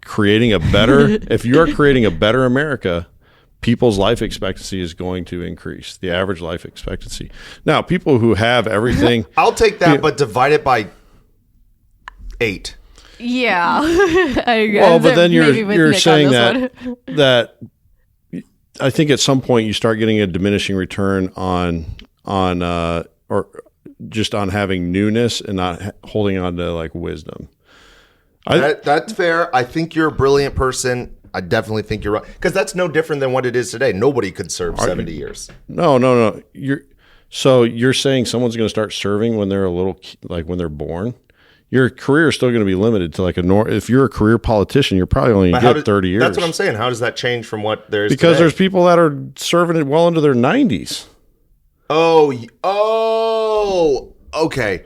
creating a better America, people's life expectancy is going to increase, the average life expectancy. Now, people who have everything. I'll take that, but divide it by 8. Yeah. I guess. Well, but then Maybe with you're Nick on saying this one. that I think at some point you start getting a diminishing return on or just on having newness and not holding on to like wisdom. That's fair. I think you're a brilliant person. I definitely think you're right, because that's no different than what it is today. Nobody could serve 70 years. No. You're saying someone's going to start serving when they're when they're born. Your career is still going to be limited to like if you're a career politician, you're probably only going to get 30 years. That's what I'm saying. How does that change from what there is because today? there's people that are serving it well into their 90s. Oh, okay.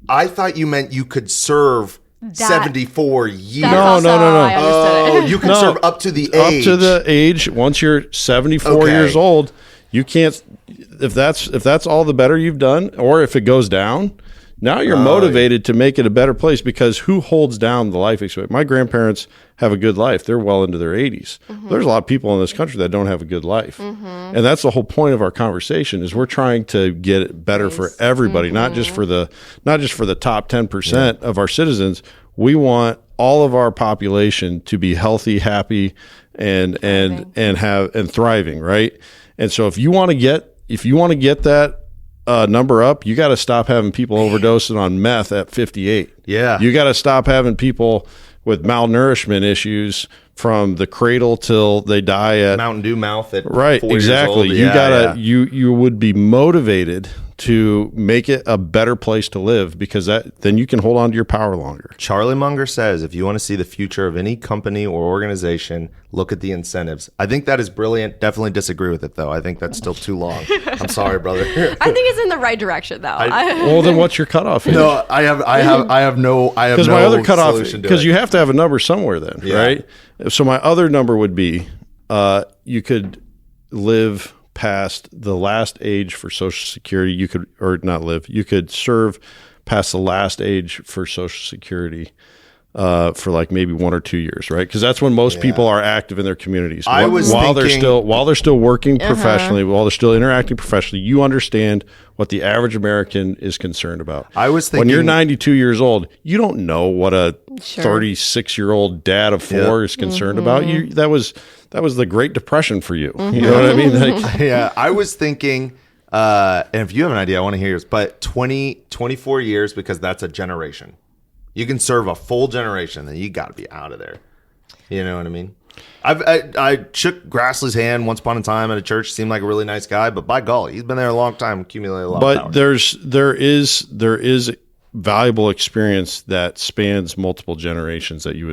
I thought you meant you could serve 74 years. That's No. also how I understood it. You can No. serve up to the age. Up to the age, once you're 74 Okay. years old, you can't. If that's all the better you've done, or if it goes down, now you're motivated to make it a better place, because who holds down the life expectancy? My grandparents have a good life. They're well into their 80s. There's a lot of people in this country that don't have a good life. And that's the whole point of our conversation, is we're trying to get it better for everybody, not just for the top 10% of our citizens. We want all of our population to be healthy, happy, and thriving, right? And so if you want to get that number up, you got to stop having people overdosing on meth at 58. Yeah. You got to stop having people with malnourishment issues from the cradle till they die at Mountain Dew mouth at 4 exactly. years old. You gotta you would be motivated to make it a better place to live, because then you can hold on to your power longer. Charlie Munger says, if you want to see the future of any company or organization, look at the incentives. I think that is brilliant. Definitely disagree with it, though. I think that's still too long. I'm sorry, brother. I think it's in the right direction, though. Well, then what's your cutoff? No, I have no Because my other cutoff, solution to because it. you have to have a number somewhere then, right? So my other number would be, you could live past the last age for Social Security, you could serve past the last age for Social Security for like maybe 1 or 2 years, right? Because that's when most people are active in their communities. While they're still working professionally, while they're still interacting professionally, you understand what the average American is concerned about. I was thinking, when you're 92 years old, you don't know what a 36-year-old dad of 4 is concerned about. That was the Great Depression for you. You know what I mean? Like, yeah, I was thinking, and if you have an idea, I want to hear yours, but 24 years, because that's a generation. You can serve a full generation, then you got to be out of there. You know what I mean? I shook Grassley's hand once upon a time at a church. Seemed like a really nice guy, but by golly, he's been there a long time, accumulated a lot of power. But there is valuable experience that spans multiple generations that you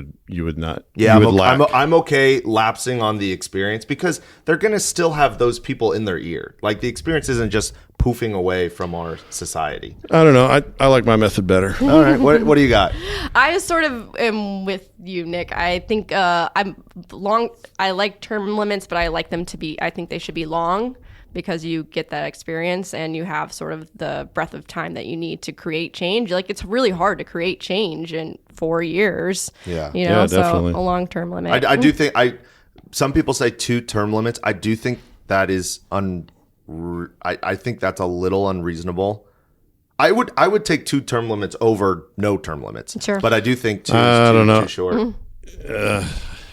would not. Yeah, lack. I'm okay lapsing on the experience because they're going to still have those people in their ear. Like the experience isn't just poofing away from our society. I don't know. I like my method better. All right, what do you got? I sort of am with you, Nick. I think I like term limits, but I think they should be long, because you get that experience and you have sort of the breadth of time that you need to create change. Like, it's really hard to create change in 4 years. Yeah. Definitely. So a long-term limit. I do think some people say 2 term limits. I do think that is I think that's a little unreasonable. I would take 2 term limits over no term limits. Sure. But I do think 2 is too short.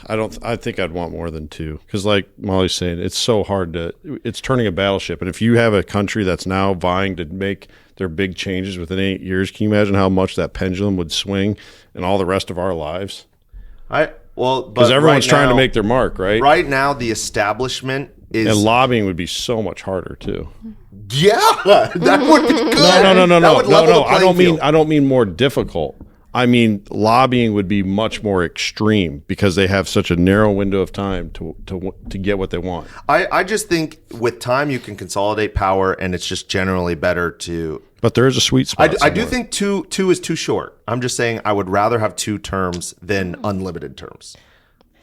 I think I'd want more than 2, because like Molly's saying, it's so hard it's turning a battleship. And if you have a country that's now vying to make their big changes within 8 years, can you imagine how much that pendulum would swing in all the rest of our lives? Because everyone's trying to make their mark, right? Right now, the establishment is... And lobbying would be so much harder too. Yeah, that would be good. No. I don't mean more difficult. I mean, lobbying would be much more extreme because they have such a narrow window of time to get what they want. I just think with time you can consolidate power, and it's just generally better to. But there is a sweet spot. I do think two is too short. I'm just saying I would rather have 2 terms than unlimited terms.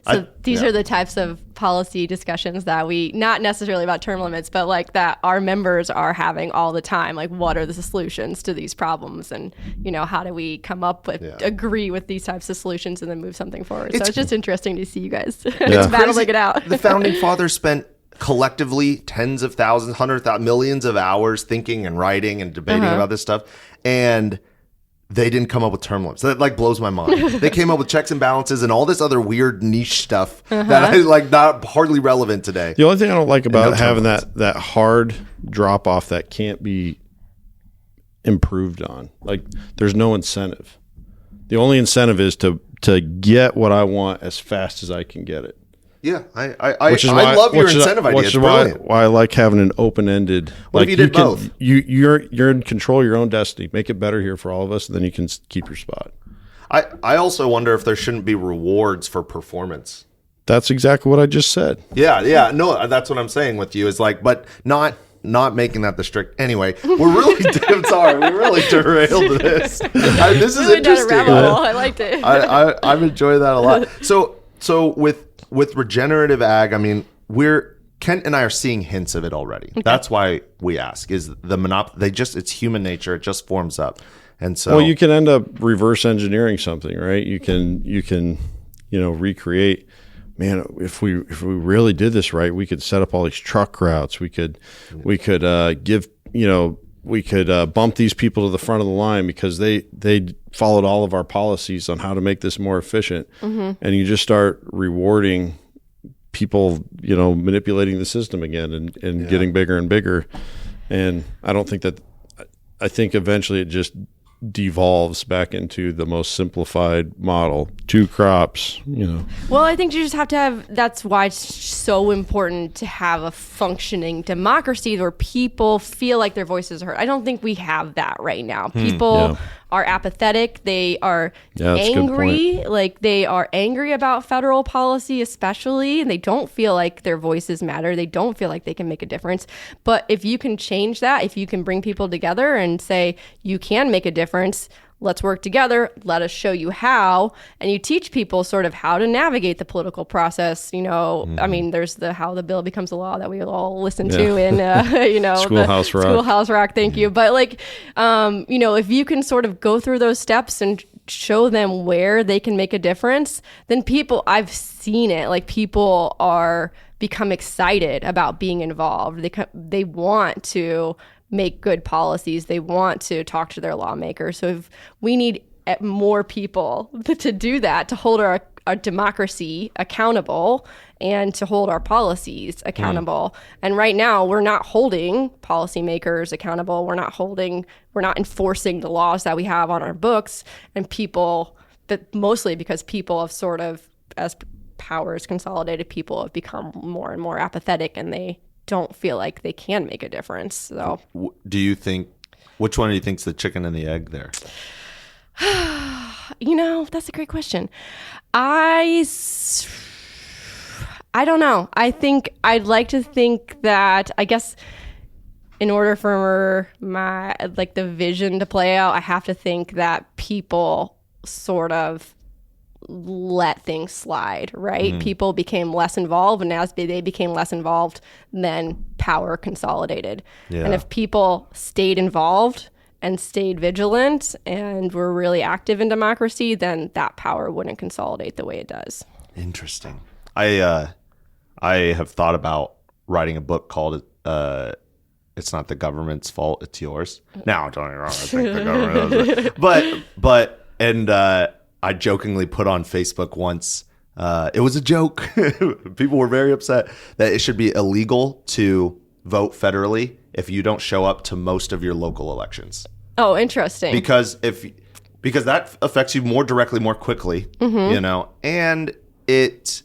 So these are the types of policy discussions that we, not necessarily about term limits, but like that our members are having all the time. Like, what are the solutions to these problems? And, how do we come up with, agree with these types of solutions and then move something forward? So it's just interesting to see you guys battling it out. The founding fathers spent collectively tens of thousands, millions of hours thinking and writing and debating about this stuff. And they didn't come up with term limits. That blows my mind. They came up with checks and balances and all this other weird niche stuff that I not hardly relevant today. The only thing I don't like about having that hard drop off that can't be improved on, there's no incentive. The only incentive is to get what I want as fast as I can get it. Yeah, I love your incentive idea. It's brilliant. Why I like having an open-ended. What if you did both? You're in control of your own destiny. Make it better here for all of us, and then you can keep your spot. I also wonder if there shouldn't be rewards for performance. That's exactly what I just said. Yeah. No, that's what I'm saying with you. Is but not making that the strict. Anyway, we're really. I'm sorry, we really derailed this. This is interesting. I liked it. I've enjoyed that a lot. So with regenerative ag, I mean, Kent and I are seeing hints of it already. Okay. That's why we ask. Is the monopoly? It's human nature. It just forms up, and so. Well, you can end up reverse engineering something, right? You can recreate. Man, if we really did this right, we could set up all these truck routes. We could bump these people to the front of the line because they followed all of our policies on how to make this more efficient. And you just start rewarding people, manipulating the system again and getting bigger and bigger. And I think eventually it just devolves back into the most simplified model, 2 crops, Well, I think you just have to have, that's why it's so important to have a functioning democracy where people feel like their voices are heard. I don't think we have that right now. People are apathetic. They are angry. They are angry about federal policy, especially, and they don't feel like their voices matter. They don't feel like they can make a difference. But if you can change that, if you can bring people together and say you can make a difference, let's work together. Let us show you how. And you teach people sort of how to navigate the political process. I mean, there's how the bill becomes a law that we all listen to in, Schoolhouse Rock. Schoolhouse Rock. Thank you. But if you can sort of go through those steps and show them where they can make a difference, then I've seen it. Like, people become excited about being involved. They want to make good policies. They want to talk to their lawmakers. So if we need more people to do that, to hold our democracy accountable and to hold our policies accountable. And right now, we're not holding policymakers accountable. We're not enforcing the laws that we have on our books. And mostly because people have sort of, as power is consolidated, people have become more and more apathetic, and they don't feel like they can make a difference. So, which one do you think's the chicken and the egg there? That's a great question. I don't know. I'd like to think that, I guess, in order for the vision to play out, I have to think that people sort of let things slide, right? People became less involved, and as they became less involved, then power consolidated. Yeah. And if people stayed involved and stayed vigilant and were really active in democracy, then that power wouldn't consolidate the way it does. Interesting. I have thought about writing a book called "It's Not the Government's Fault, It's Yours." Now, don't get me wrong, I think the government does it. I jokingly put on Facebook once, it was a joke. People were very upset that it should be illegal to vote federally if you don't show up to most of your local elections. Oh, interesting. Because that affects you more directly, more quickly, and it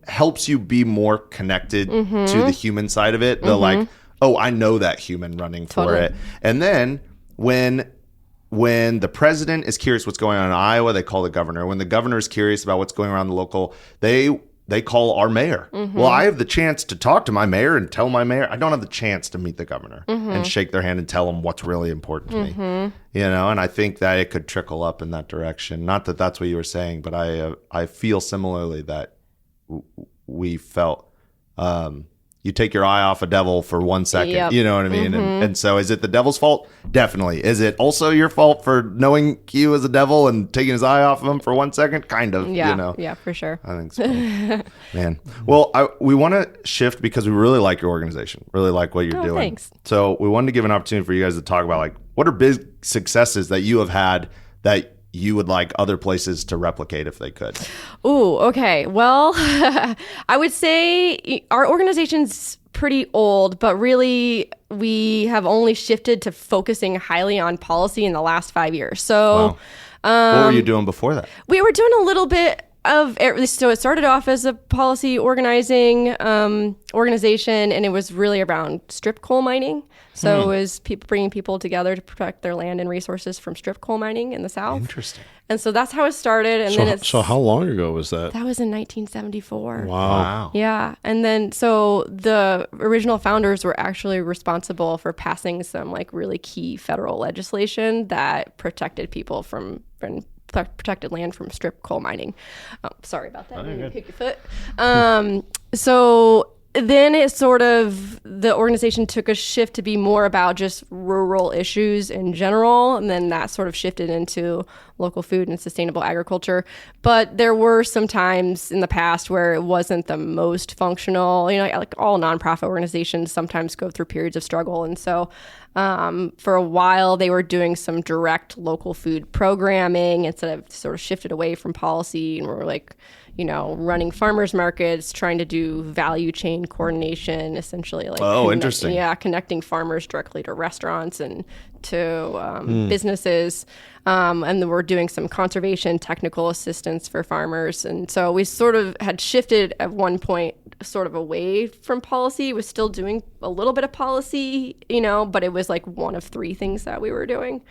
helps you be more connected to the human side of it. I know that human running for it. And then when the president is curious what's going on in Iowa, they call the governor. When the governor is curious about what's going around the local, they call our mayor. Well, I have the chance to talk to my mayor and tell my mayor. I don't have the chance to meet the governor and shake their hand and tell them what's really important to me. And I think that it could trickle up in that direction. Not that that's what you were saying, but I feel similarly that we felt you take your eye off a devil for 1 second. Yep. You know what I mean? And so is it the devil's fault? Definitely. Is it also your fault for knowing Q as a devil and taking his eye off of him for 1 second? Kind of, Yeah, yeah, for sure. I think so. Man. Well, we want to shift because we really like your organization, really like what you're doing. Thanks. So we wanted to give an opportunity for you guys to talk about what are big successes that you have had that you would like other places to replicate if they could? Ooh, okay. Well, I would say our organization's pretty old, but really we have only shifted to focusing highly on policy in the last 5 years. So, what were you doing before that? We were doing a little bit of so it started off as a policy organizing organization, and it was really around strip coal mining. So it was bringing people together to protect their land and resources from strip coal mining in the South. Interesting. And so that's how it started. And so how long ago was that? That was in 1974. Wow. Yeah. And then so the original founders were actually responsible for passing some really key federal legislation that protected people from protected land from strip coal mining. Oh, sorry about that. You kick your foot. So then the organization took a shift to be more about just rural issues in general. And then that sort of shifted into local food and sustainable agriculture. But there were some times in the past where it wasn't the most functional. Like all nonprofit organizations sometimes go through periods of struggle. And so for a while, they were doing some direct local food programming instead of sort of shifted away from policy, and were running farmers markets, trying to do value chain coordination, essentially. Interesting. Yeah, connecting farmers directly to restaurants and to businesses. And then we're doing some conservation technical assistance for farmers. And so we sort of had shifted at one point sort of away from policy. Was still doing a little bit of policy, but it was like one of three things that we were doing.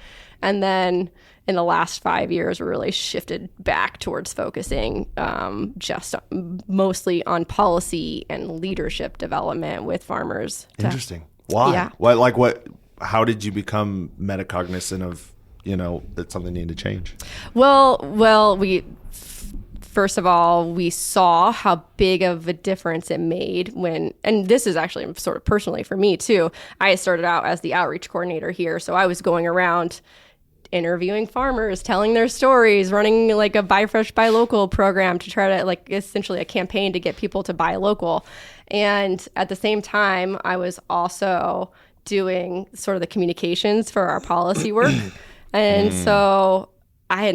And then in the last 5 years, we really shifted back towards focusing just mostly on policy and leadership development with farmers. Interesting. Why? Yeah. how did you become metacognizant of, that something needed to change? Well, first of all, we saw how big of a difference it made and this is actually sort of personally for me too. I started out as the outreach coordinator here. So I was going around interviewing farmers, telling their stories, running like a Buy Fresh, Buy Local program to try to essentially a campaign to get people to buy local. And at the same time, I was also doing sort of the communications for our policy work. And so I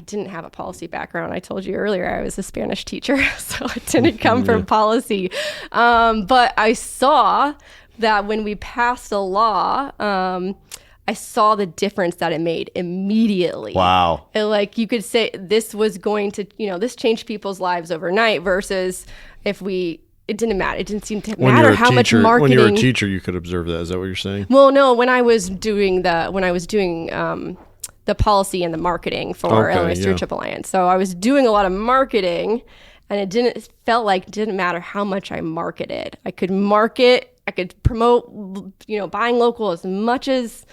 didn't have a policy background. I told you earlier, I was a Spanish teacher, so I didn't come from policy. But I saw that when we passed a law, I saw the difference that it made immediately. Wow. And you could say this was going to, this changed people's lives overnight versus it didn't matter. It didn't seem to matter how much marketing. When you were a teacher, you could observe that. Is that what you're saying? Well, no, when I was doing the policy and the marketing for Illinois Stewardship Alliance. So I was doing a lot of marketing and it didn't matter how much I marketed. I could market, I could promote, buying local as much as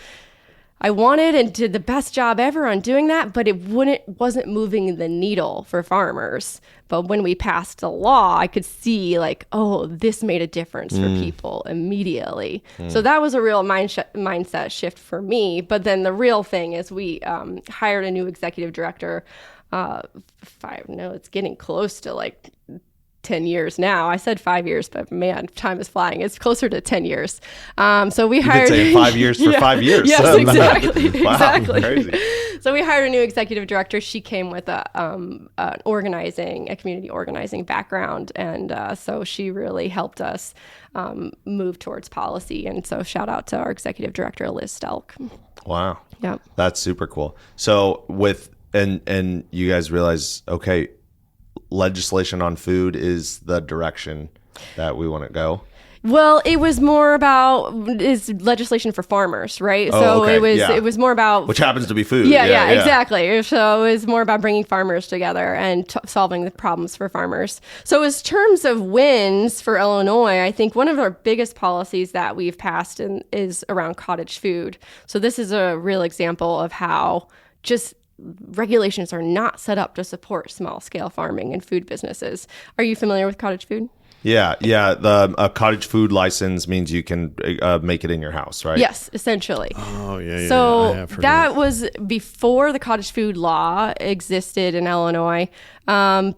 I wanted and did the best job ever on doing that, but it wasn't moving the needle for farmers. But when we passed a law, I could see this made a difference for people immediately. So that was a real mindset shift for me. But then the real thing is we hired a new executive director. It's getting close to 10 years now. I said 5 years, but man, time is flying. It's closer to 10 years. So we hired... You did say 5 years for 5 years. Yes, exactly. Wow, exactly. Crazy. So we hired a new executive director. She came with a community organizing background. And so she really helped us move towards policy. And so shout out to our executive director, Liz Stelk. Wow. Yeah. That's super cool. So and you guys realize, okay, legislation on food is the direction that we want to go? Well, it was more about legislation for farmers, right? It was more about, which happens to be food. Yeah, exactly. So it was more about bringing farmers together and solving the problems for farmers. So as terms of wins for Illinois, I think one of our biggest policies that we've passed is around cottage food. So this is a real example of how just regulations are not set up to support small scale farming and food businesses. Are you familiar with cottage food? Yeah. The cottage food license means you can make it in your house, right? Yes, essentially. Oh, yeah. So that was before the cottage food law existed in Illinois.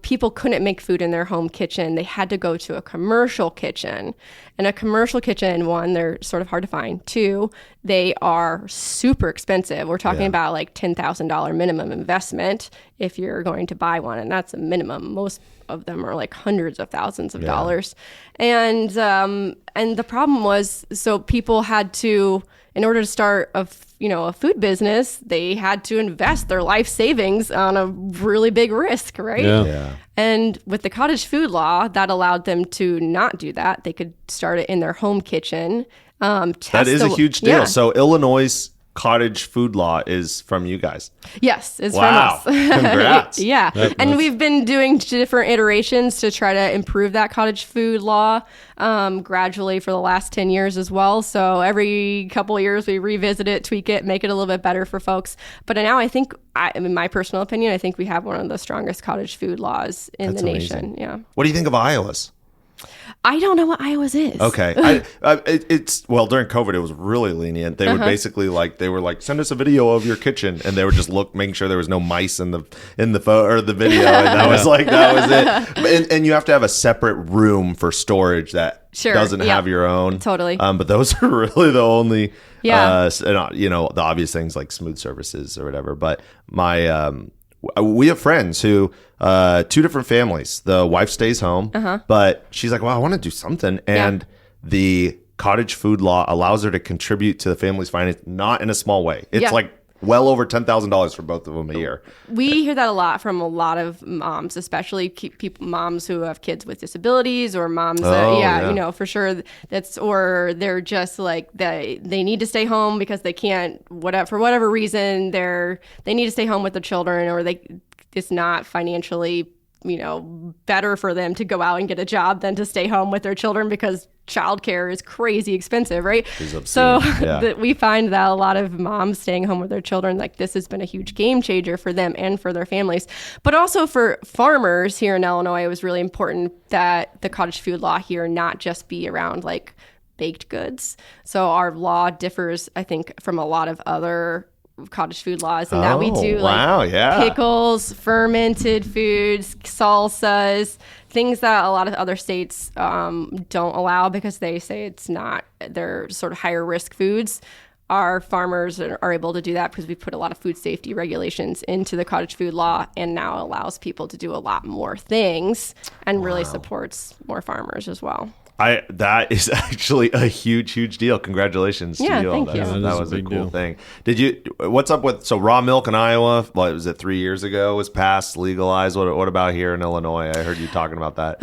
People couldn't make food in their home kitchen. They had to go to a commercial kitchen. And a commercial kitchen, one, they're sort of hard to find. Two, they are super expensive. We're talking about $10,000 minimum investment if you're going to buy one. And that's a minimum. Most of them are hundreds of thousands of dollars. And the problem was, so people had to, in order to start a food business, they had to invest their life savings on a really big risk, right? Yeah. And with the cottage food law, that allowed them to not do that. They could start it in their home kitchen. That is a huge deal. Yeah. So Illinois cottage food law is from you guys. Yes, it's wow. from us. Congrats. Yeah. And we've been doing different iterations to try to improve that cottage food law gradually for the last 10 years as well. So every couple of years we revisit it, tweak it, make it a little bit better for folks. But now I think, in my personal opinion, I think we have one of the strongest cottage food laws in the nation. Amazing. Yeah. What do you think of Iowa's? I don't know what Iowa's is. Okay. It's during COVID, it was really lenient. They would basically they were send us a video of your kitchen, and they would just making sure there was no mice in the photo or the video, and that was it. And you have to have a separate room for storage that doesn't have your own. Totally. But those are really the only, the obvious things like smooth surfaces or whatever. But we have friends who, two different families. The wife stays home, but she's like, well, I want to do something. And the cottage food law allows her to contribute to the family's finance, not in a small way. It's well over $10,000 for both of them a year. We hear that a lot from a lot of moms, especially moms who have kids with disabilities or moms that, for sure or they're just they need to stay home because they can't, for whatever reason, they need to stay home with their children, or it's not financially better for them to go out and get a job than to stay home with their children because childcare is crazy expensive, right? So we find that a lot of moms staying home with their children, like this has been a huge game changer for them and for their families. But also for farmers here in Illinois, it was really important that the cottage food law here not just be around like baked goods. So our law differs, I think, from a lot of other cottage food laws, and that we do pickles, fermented foods, salsas, things that a lot of other states don't allow because they say they're sort of higher risk foods. Our farmers are able to do that because we put a lot of food safety regulations into the cottage food law, and now allows people to do a lot more things and really supports more farmers as well. That is actually a huge deal. Congratulations to you all. Thank you. That was a cool thing. What's up with, raw milk in Iowa, what was it, 3 years ago, was passed, legalized? What about here in Illinois? I heard you talking about that.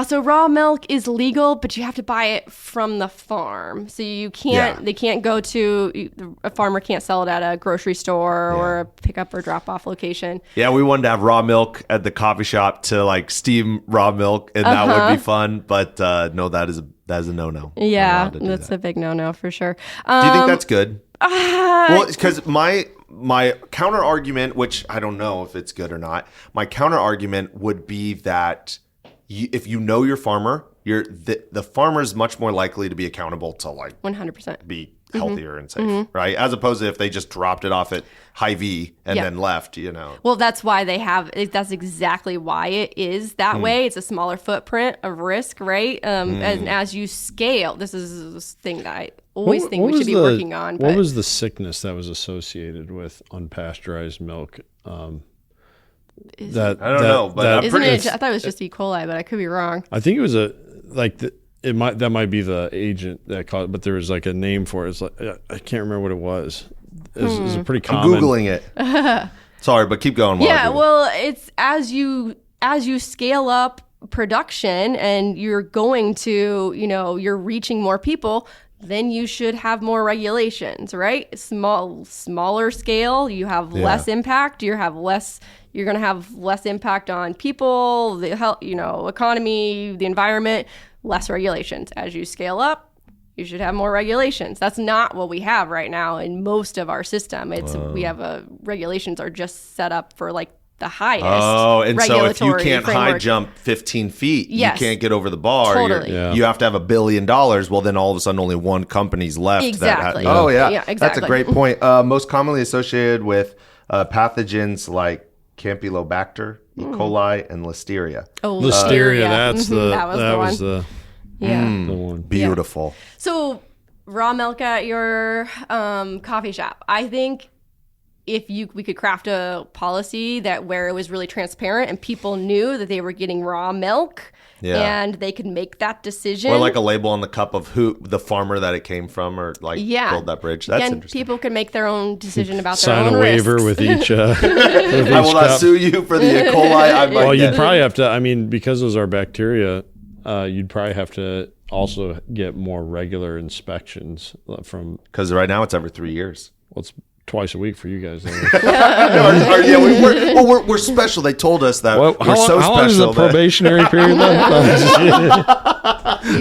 So raw milk is legal, but you have to buy it from the farm. So you can't, they can't go to, a farmer can't sell it at a grocery store or a pickup or drop off location. Yeah, we wanted to have raw milk at the coffee shop to like steam raw milk, and that would be fun, but no, that is a no-no. Yeah, that's a big no-no for sure. Do you think that's good? Well, because my counter argument, which I don't know if it's good or not, my counter argument would be that if you know your farmer, the farmer is much more likely to be accountable to 100% be healthier and safe, right? As opposed to if they just dropped it off at Hy-Vee and then left, Well, that's why that's exactly why it is that way. It's a smaller footprint of risk, right? And as you scale, this is this thing that I always think we should be working on. What was the sickness that was associated with unpasteurized milk? I don't know, but I thought it was just E. coli, but I could be wrong. I think it was that might be the agent that caused, but there was like a name for it. It's like I can't remember what it was. It was a pretty common. I'm Googling it. Sorry, but keep going. Well, it's as you scale up production and you're going to, you're reaching more people, then you should have more regulations, right? Smaller scale, you have less impact. You're going to have less impact on people, the health, economy, the environment. Less regulations. As you scale up, you should have more regulations. That's not what we have right now in most of our system. We have regulations are just set up for like the highest. Oh, and so if you can't high jump 15 feet, you can't get over the bar. Totally. You have to have $1 billion. Well, then all of a sudden only one company's left. Exactly. Exactly. That's a great point. Most commonly associated with pathogens like Campylobacter, E. coli, and Listeria. Listeria, that was the one. Beautiful. Yeah. So raw milk at your coffee shop. I think if we could craft a policy where it was really transparent and people knew that they were getting raw milk and they could make that decision. Or like a label on the cup of who the farmer that it came from, or build that bridge. That's interesting. People could make their own decision about their own Sign a waiver risks. with each. I will not sue you for the E. coli. You'd probably have to, because those are bacteria, you'd probably have to also get more regular inspections from. Because right now it's every 3 years. Well, it's twice a week for you guys. We're special. They told us that we're so special. How long is the probationary period?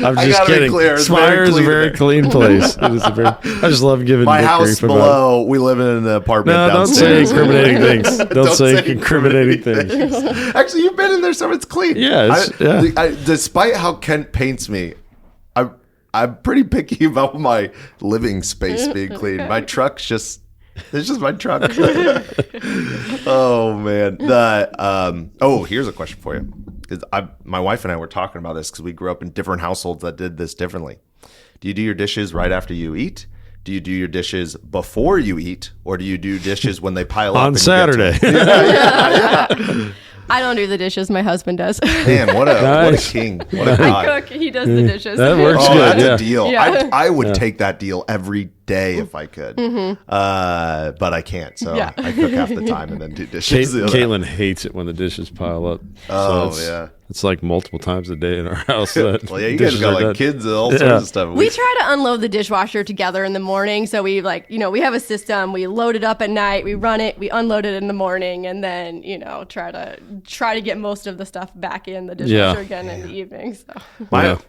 I'm just kidding. Spire is a very clean place. I just love giving my house below. We live in an apartment. No, don't say incriminating things. Don't say incriminating things. Actually, you've been in there, so it's clean. Yeah. Despite how Kent paints me, I'm pretty picky about my living space being clean. My truck's just. It's just my truck. Oh man. Here's a question for you. Because my wife and I were talking about this because we grew up in different households that did this differently. Do you do your dishes right after you eat? Do you do your dishes before you eat, or do you do dishes when they pile up on Saturday? I don't do the dishes. My husband does. Man, what a king! What a god! I cook. He does the dishes. That works good. That's a deal. Yeah. I would take that deal every day. day if I could. But I can't. So Yeah. I cook half the time and then do dishes. Caitlin hates it when the dishes pile up. It's like multiple times a day in our house. That Well, yeah, you guys dishes got are like done. kids and all sorts of stuff. We try to unload the dishwasher together in the morning. So we we have a system. We load it up at night. We run it. We unload it in the morning, and then try to get most of the stuff back in the dishwasher again in the evening. So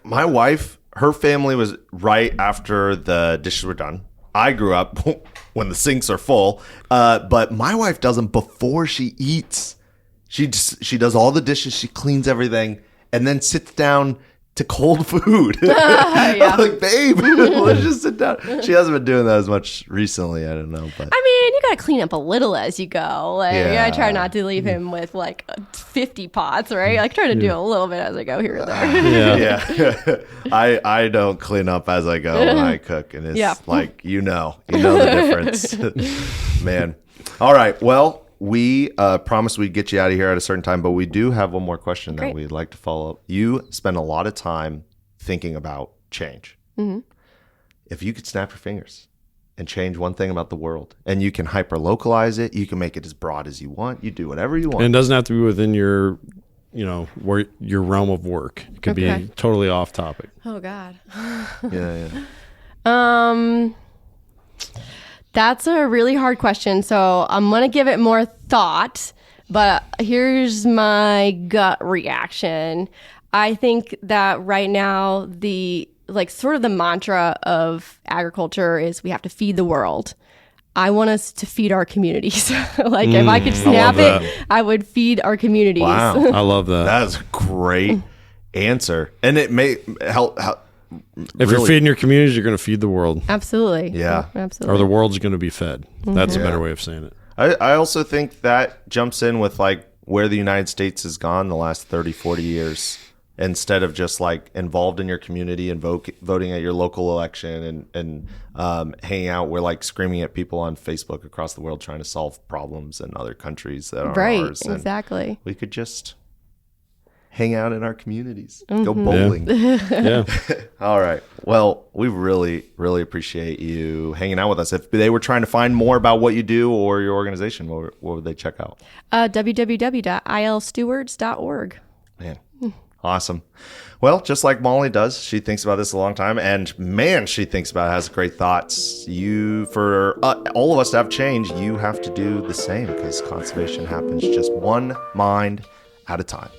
My wife, her family was right after the dishes were done. I grew up when the sinks are full, but my wife does them before she eats. She does all the dishes, she cleans everything, and then sits down to cold food. I'm like, babe, let's just sit down. She hasn't been doing that as much recently. I don't know, but you gotta clean up a little as you go. You gotta try not to leave him with 50 pots, right? Try to do a little bit as I go here or there. Yeah. I don't clean up as I go when I cook, and it's like you know the difference, man. All right, well. We promised we'd get you out of here at a certain time, but we do have one more question that we'd like to follow up. You spend a lot of time thinking about change. If you could snap your fingers and change one thing about the world, and you can hyper-localize it, you can make it as broad as you want, you do whatever you want. And it doesn't have to be within your, where your realm of work. It could be totally off topic. Oh, God. That's a really hard question, so I'm going to give it more thought, but here's my gut reaction. I think that right now, the mantra of agriculture is we have to feed the world. I want us to feed our communities. If I could snap it, I would feed our communities. Wow. I love that. That's a great answer. And it may help. If you're feeding your communities, you're going to feed the world. Absolutely. Yeah. Absolutely. Or the world's going to be fed. That's a better way of saying it. I also think that jumps in with where the United States has gone the last 30, 40 years. Instead of just involved in your community and voting at your local election and hanging out, we're screaming at people on Facebook across the world trying to solve problems in other countries that aren't ours. And exactly. we could just hang out in our communities, go bowling. Yeah. All right. Well, we really, really appreciate you hanging out with us. If they were trying to find more about what you do or your organization, what would they check out? www.ilstewards.org. Man. Awesome. Well, just like Molly does, she thinks about this a long time, and man, she thinks about it, has great thoughts. For all of us to have change, you have to do the same because conservation happens just one mind at a time.